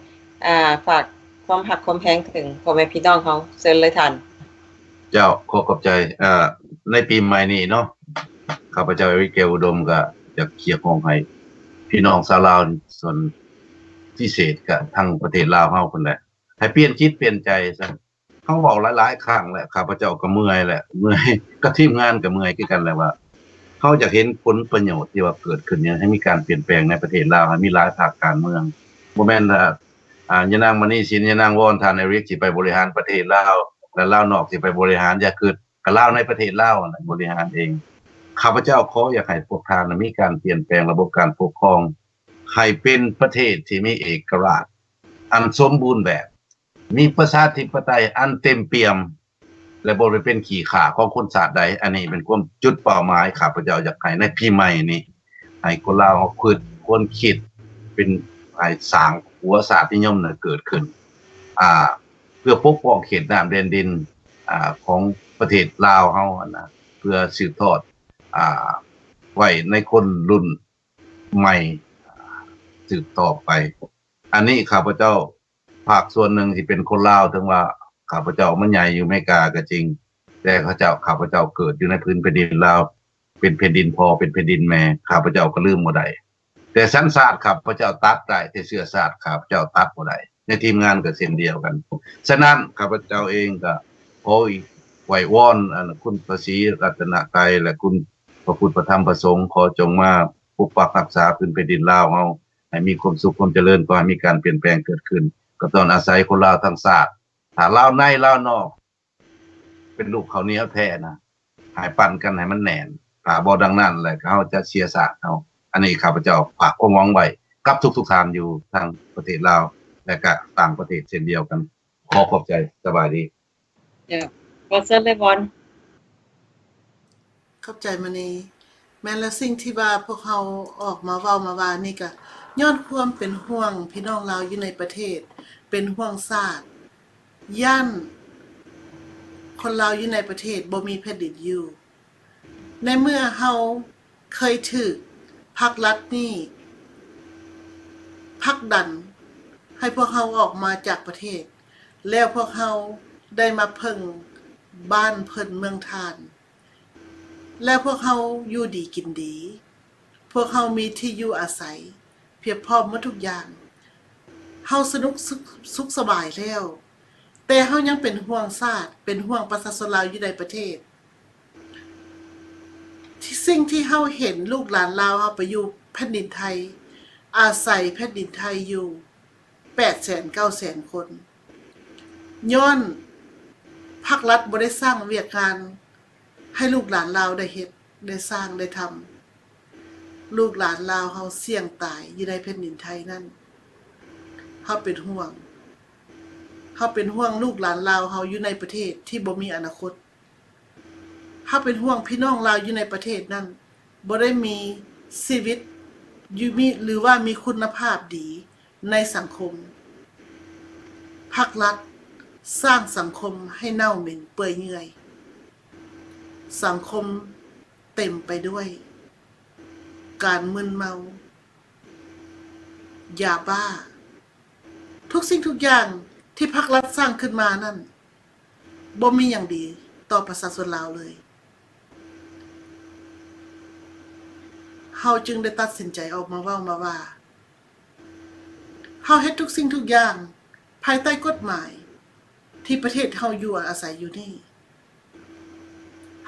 ฝากค ความหักความแพงถึงพ่อแม่พี่น้องเขาเชิญเลยท่าน เจ้าขอขอบใจในปีใหม่นี้เนาะข้าพเจ้าวิเกลอุดมก็อยากเขียร์ของให้พี่น้องชาวลาวส่วนพิเศษกับทั้งประเทศลาวเฮาคนแหละให้เปลี่ยนจิตเปลี่ยนใจซะเขาบอกหลายๆครั้งแหละข้าพเจ้าก็เมื่อยแหละเมื่อยก็ทีมงานก็เมื่อยคือกันแหละว่าเขาอยากเห็นผลประโยชน์ที่ว่าเกิดขึ้นเนี่ยให้มีการเปลี่ยนแปลงในประเทศลาวให้มีหลายภาคการเมืองบ่แม่นยะนางมณีศิลป์ยะนางวอนท่านเอริกสิไปบริหารประเทศลาวและลาวนอกสิไปบริหารอย่าคือกับลาวในประเทศลาวน่ะบริหารเองข้าพเจ้าขออยากให้พวกท่านมีการเปลี่ยนแปลงระบบการปกครองให้เป็นประเทศที่มีเอกราชอันสมบูรณ์แบบมีประชาธิปไตยอันเต็มเปี่ยมและบ่ได้เป็นขี้ข่าของคนชาติใดอันนี้เป็นความจุดเป้าหมายข้าพเจ้าอยากให้ในปีใหม่นี้ให้คนลาวเฮาควรคิดเป็นให้สร้างหัวศาสตร์นิยมน่ะเกิดขึ้นเพื่อปกป้องเขตน้ำแดนดินของประเทศลาวเฮานะเพื่อสืบทอดไว้ในคนรุ่นใหม่สืบต่อไปอันนี้ข้าพเจ้าภาคส่วนหนึ่งที่เป็นคนลาวถึงว่าข้าพเจ้ามันใหญ่อยู่อเมริกาก็จริงแต่ข้าพเจ้าเกิดอยู่ในพื้นแผ่นดินลาวเป็นแผ่นดินพ่อเป็นแผ่นดินแม่ข้าพเจ้าก็ลืมบ่ได้แต่สัญชาติข้าพเจ้าตัดได้แต่เชื้อชาติข้าพเจ้าตัดบ่ได้ในทีมงานก็เช่นเดียวกันฉะนั้นข้าพเจ้าเองก็ขอไหว้วอนคุณพระศรีรัตนตรัยและคุณพระพุทธพระธรรมพระสงฆ์ขอจงมาปกปักรักษาพื้นแผ่นดินลาวเฮาให้มีความสุขความเจริญก็ให้มีการเปลี่ยนแปลงเกิดขึ้นก็ต้องอาศัยคนลาวทั้งชาติถ้าลาวในลาวนอกเป็นลูกเขาวเหนียวแท้นะให้ปั่นกันให้มันแน่นถ้าบ่ดังนั้นแหละเขาจะเสียชาติเฮาอันนี้ข้าพเจ้าฝากความหวังไว้กับทุกท่านอยู่ทางประเทศลาวและก็ต่างประเทศเช่นเดียวกันขอขอบใจสบายดีก็เชิญเลยบอล เข้าใจมานี่แม้นแล้วสิ่งที่ว่าพวกเขาออกมาเว้ามาว่านี่ก็ย้อนความเป็นห่วงพี่น้องลาวอยู่ในประเทศเป็นห่วงชาติย่านคนลาวอยู่ในประเทศบ่มีแผ่นดินอยู่ในเมื่อเฮาเคยถูกพรรครัฐนี่ผลักดันให้พวกเฮาออกมาจากประเทศแล้วพวกเฮาได้มาเพิ่งบ้านเพิ่นเมืองทานแล้วพวกเฮาอยู่ดีกินดีพวกเฮามีที่อยู่อาศัยเพียบพร้อมหมดทุกอย่างเฮาสนุกสุขสบายแล้วแต่เฮายังเป็นห่วงชาติเป็นห่วงประชาชนลาวอยู่ในประเทศที่สิ่งที่เฮาเห็นลูกหลานลาวเฮาไปอยู่แผ่นดินไทยอาศัยแผ่นดินไทยอยู่ 800,000-900,000 คนย้อนภาครัฐบ่ได้สร้างเวียกงานให้ลูกหลานลาวได้เฮ็ดได้สร้างได้ทำลูกหลานลาวเฮาเสี่ยงตายอยู่ในแผ่นดินไทยนั่นเฮาเป็นห่วงลูกหลานลาวเฮาอยู่ในประเทศที่บ่มีอนาคตเฮาเป็นห่วงพี่น้องลาวอยู่ในประเทศนั้นบ่ได้มีชีวิตอยู่มีหรือว่ามีคุณภาพดีในสังคมภาครัฐสร้างสังคมให้เน่าเหม็นเปื่อยเนื่อยสังคมเต็มไปด้วยการมึนเมายาบ้าทุกสิ่งทุกอย่างที่ภาครัฐสร้างขึ้นมานั่นบ่มีอย่างดีต่อประชาชนลาวเลยเฮาจึงได้ตัดสินใจออกมาเว้ามาว่าเฮาเฮ็ดทุกสิ่งทุกอย่างภายใต้กฎหมายที่ประเทศเฮาอยู่อาศัยอยู่นี่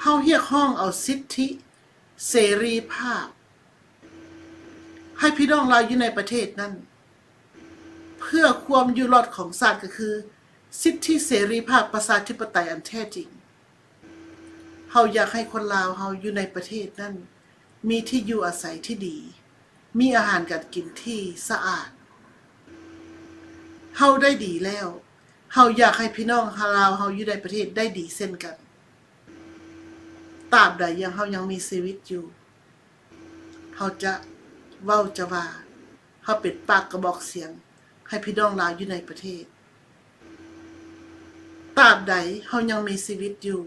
เฮาเรียกร้องเอาสิทธิเสรีภาพให้พี่น้องลาวอยู่ในประเทศนั้นเพื่อความอยู่รอดของชาติก็คือสิทธิเสรีภาพประชาธิปไตยอันแท้จริงเฮาอยากให้คนลาวเฮาอยู่ในประเทศนั้นมีที่อยู่อาศัยที่ดีมีอาหารการกินที่สะอาดเฮาได้ดีแล้วเฮาอยากให้พี่น้องลาวเฮาอยู่ในประเทศได้ดีเช่นกันตราบใดยังเฮายังมีชีวิตอยู่เฮาจะเว้าจะว่าเฮาเป็นปากกระบอกเสียงให้พี่น้องลาวอยู่ในประเทศตราบใดเฮายังมีชีวิตอยู่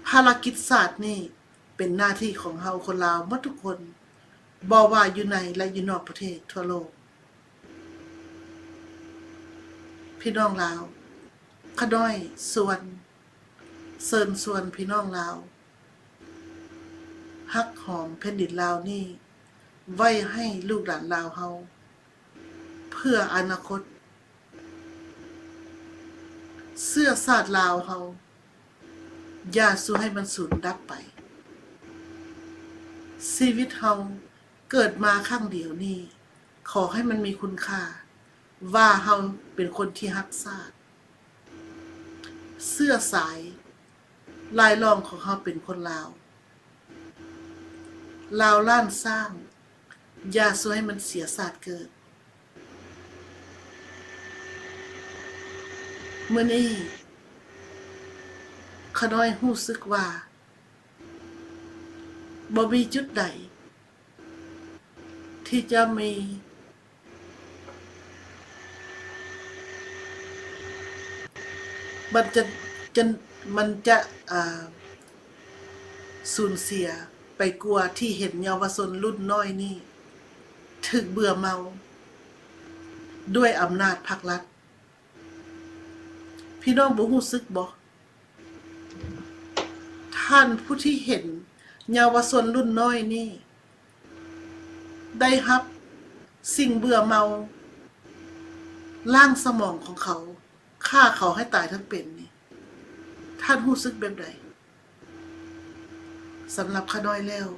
ภารกิจชาตินี้เป็นหน้าที่ของเฮาคนลาวหมดทุกคนบ่ว่าอยู่ในและอยู่นอกประเทศทั่วโลกพ พี่น้องลาวขะน้อยส่วนเซิญส่วนพี่น้องลาวฮักหอมแผ่นดินลาวนี่ไว้ให้ลูกหลานลาวเฮาเพื่ออนาคตเสื้อชาติลาวเฮาอย่าสู้ให้มันสูญดับไปชีวิตเฮาเกิดมาครั้งเดียวนี่ขอให้มันมีคุณค่าว่าเฮาเป็นคนที่รักชาติเสื้อสายลายล้อมของเฮาเป็นคนลาวลาวล้านสร้างอย่าสู้ให้มันเสียศาสตร์เกิดมื้อนี้ขะน้อยรู้สึกว่าบ่มีจุดใดที่จะมีมันจะสูญเสียไปกว่าที่เห็นเยาวชนรุ่นน้อยนี่ถึกเบื่อเมาด้วยอำนาจพรรครัฐพี่น้องบ่รู้สึกบ่ท่านผู้ที่เห็นเยาวชนรุ่นน้อยนี่ได้รับสิ่งเบื่อเมาล่างสมองของเขาฆ่าเขาให้ตายทั้งเป็นนี่ท่านรู้สึกแบบใดสำหรับขะน้อยแล้ว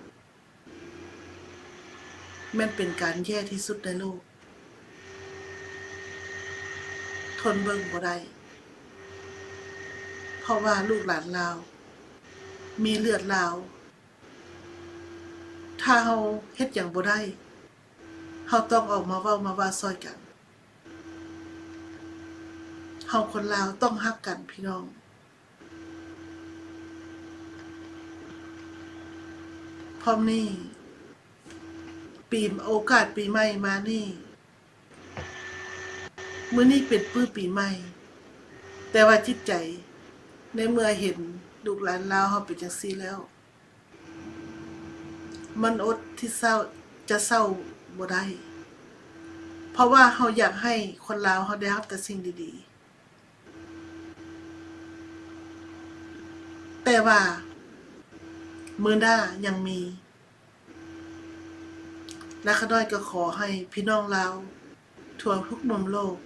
แม่นเป็นการแย่ที่สุดในโลกทนเบิ่งบ่ได้เพราะว่าลูกหลานลาวมีเลือดลาวถ้าเฮาเฮ็ดหยังบ่ได้เฮาต้องออกมาเว้ามาว่าซอยกันเฮาคนลาวต้องฮักกันพี่น้องพร้อมนี่ปีโอกาสปีใหม่มานี่มื้อนี้เป็นปีใหม่แต่ว่าจิตใจในเมื่อเห็นลูกหลานลาวเฮาเป็นจังซี่แล้วมันอดที่เศร้าบ่ได้เพราะว่าเฮาอยากให้คนลาวเฮาได้รับแต่สิ่งดีๆแต่ว่ามื้อหน้ายังมีและขะน้อยก็ขอให้พี่น้องลาวทั่วทุกมุมโลก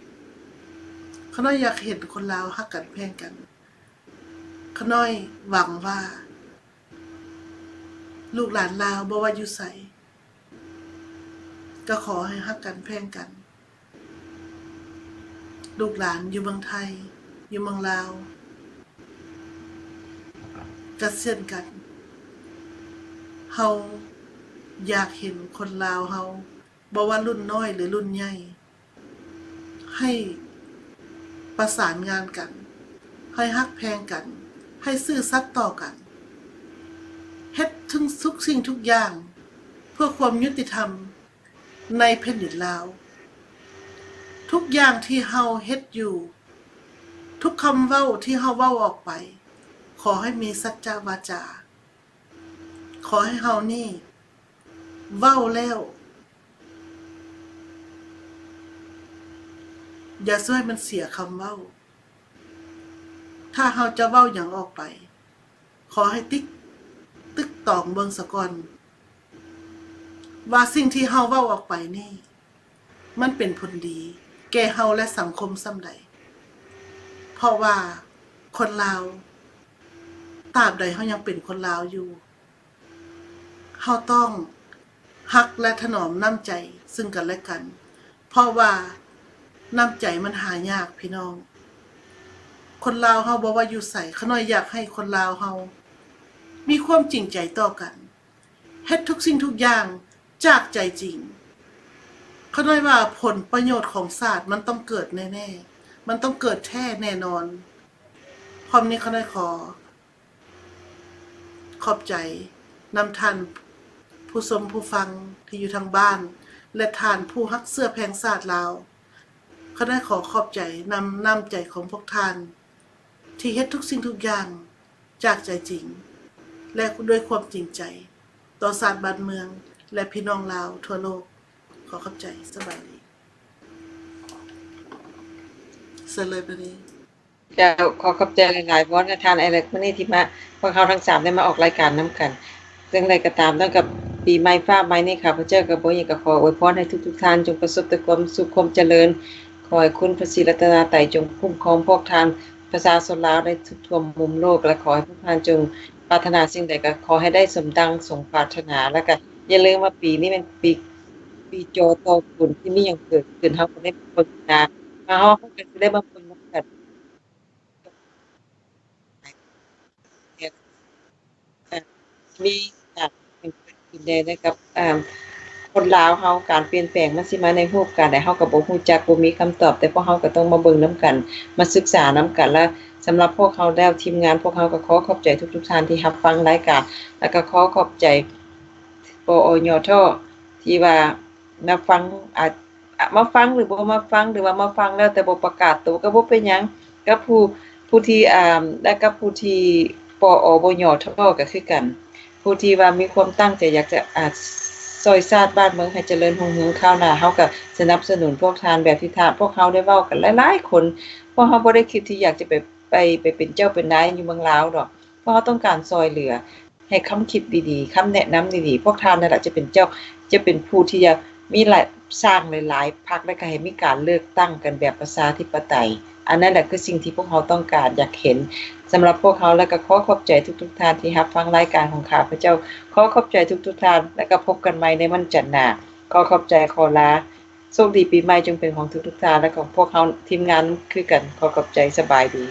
ขะน้อยอยากเห็นคนลาวฮักกันแพงกันขะน้อยหวังว่าลูกหลานลาวบ่ว่าอยู่ไสก็ขอให้ฮักกันแพงกันลูกหลานอยู่เมืองไทยอยู่เมืองลาวก็เช่นกันเฮาอยากเห็นคนลาวเฮาบ่ว่ารุ่นน้อยหรือรุ่นใหญ่ให้ประสานงานกันให้ฮักแพงกันให้ซื่อสัตย์ต่อกันเฮ็ดทุกสิ่งทุกอย่างเพื่อความยุติธรรมในแผ่นดินลาวทุกอย่างที่เฮาเฮ็ดอยู่ทุกคำเว้าที่เฮาเว้าออกไปขอให้มีสัจจวาจาขอให้เฮานี่เว้าแล้วอย่าช่วยมันเสียคำเว้าถ้าเฮาจะเว้าหยังออกไปขอให้ตึกตองเบิ่งซะก่อนว่าสิ่งที่เฮาเว้าออกไปนี่มันเป็นผลดีแก่เฮาและสังคมส่ำใดเพราะว่าคนลาวตราบใดเฮายังเป็นคนลาวอยู่เฮาต้องฮักและถนอมน้ำใจซึ่งกันและกันเพราะว่าน้ำใจมันหายากพี่น้องคนลาวเฮาบ่ว่าอยู่ไสขะน้อยอยากให้คนลาวเฮามีความจริงใจต่อกันเฮ็ดทุกสิ่งทุกอย่างจากใจจริงขะน้อยว่าผลประโยชน์ของชาติมันต้องเกิดแน่ๆมันต้องเกิดแท้แน่นอนพร้อมนี้ขะน้อยขอบใจนำท่านผู้ชมผู้ฟังที่อยู่ทางบ้านและท่านผู้ฮักเสื้อแพงชาติลาวขะน้อยขอบใจน้ำใจของพวกท่านที่เฮ็ดทุกสิ่งทุกอย่างจากใจจริงและด้วยความจริงใจต่อชาติบ้านเมืองและพี่น้องลาวทั่วโลกขอบใจสบายดี เสร็จเลยบัดนี้ จะขอขอบใจหลายๆเพราะว่าทานไอเล็กมื้อนี้ที่มาพวกเขาทั้ง3ได้มาออกรายการนํกันซึ่งใดก็ตามตั้งกับปีใหม่ฟ้าใหม่นี้ข้าพเจ้าก็บ่อยากก็ขออวยพรให้ทุกๆท่านจงประสบแต่ความสุขความเจริญขอให้คุณพระศรีรัตนตรัยจงคุ้มครองพวกท่านประชาชนลาวได้ทุกทั่วมุมโลกและขอให้พวกท่านจงปรารถนาสิ่งใดก็ขอให้ได้สมดังสมปรารถนาแล้วก็อย่าลืมว่าปีนี้เป็นปีจอตอฝุ่นที่มีหยังเกิดขึ้นเฮาก็ได้เบิ่งหน้าเฮาก็สิได้มาเบิ่งนำกัน มีการเปลี่ยนแปลงดินแดนนะครับคนลาวเฮาการเปลี่ยนแปลงมันสิมาในรูปการใดเฮาก็บ่ฮู้จักบ่มีคำตอบแต่พวกเฮาก็ต้องมาเบิ่งนํกันมาศึกษานํกันและสำหรับพวกเขาแล้วทีมงานพวกเขาก็ขอขอบใจทุกๆท่านที่รับฟังรายการแล้วก็ขอขอบใจปอยทที่ว่ามาฟังมาฟังหรือบ่มาฟังหรือว่ามาฟังแล้วแต่บ่ประกาศตัวก็บ่เป็นหยังกับผู้ที่และกับผู้ที่ปอบยทก็คือกัน ผู้ที่ว่ามีความตั้งใจอยากจะซอยชาติบ้านเมืองให้เจริญรุ่งเรืองก้าวหน้าเฮาก็สนับสนุนพวกทานแบบที่พวกเขาได้เว้ากันหลายๆคนเพราะเฮาบ่ได้คิดที่อยากจะไปเป็นเจ้าเป็นนายอยู่เมืองลาวดอกเพราะเฮาต้องการซอยเหลือให้คำคิดดีๆคำแนะนำดีๆพวกทานนั่นแหละจะเป็นจะเป็นผู้ที่จะมีหลายสร้างหลายๆพรรคและก็ให้มีการเลือกตั้งกันแบบประชาธิปไตยอันนั้นแหละคือสิ่งที่พวกเขาต้องการอยากเห็นสำหรับพวกเขาแล้วก็ขอขอบใจทุกๆท่านที่รับฟังรายการของข้าพเจ้าขอขอบใจทุกๆท่านแล้วก็พบกันใหม่ในวันจันทร์หน้าขอขอบใจขอลาโชคดีปีใหม่จงเป็นของทุกๆท่านและของพวกเขาทีมงานคือกันขอขอบใจสบายดี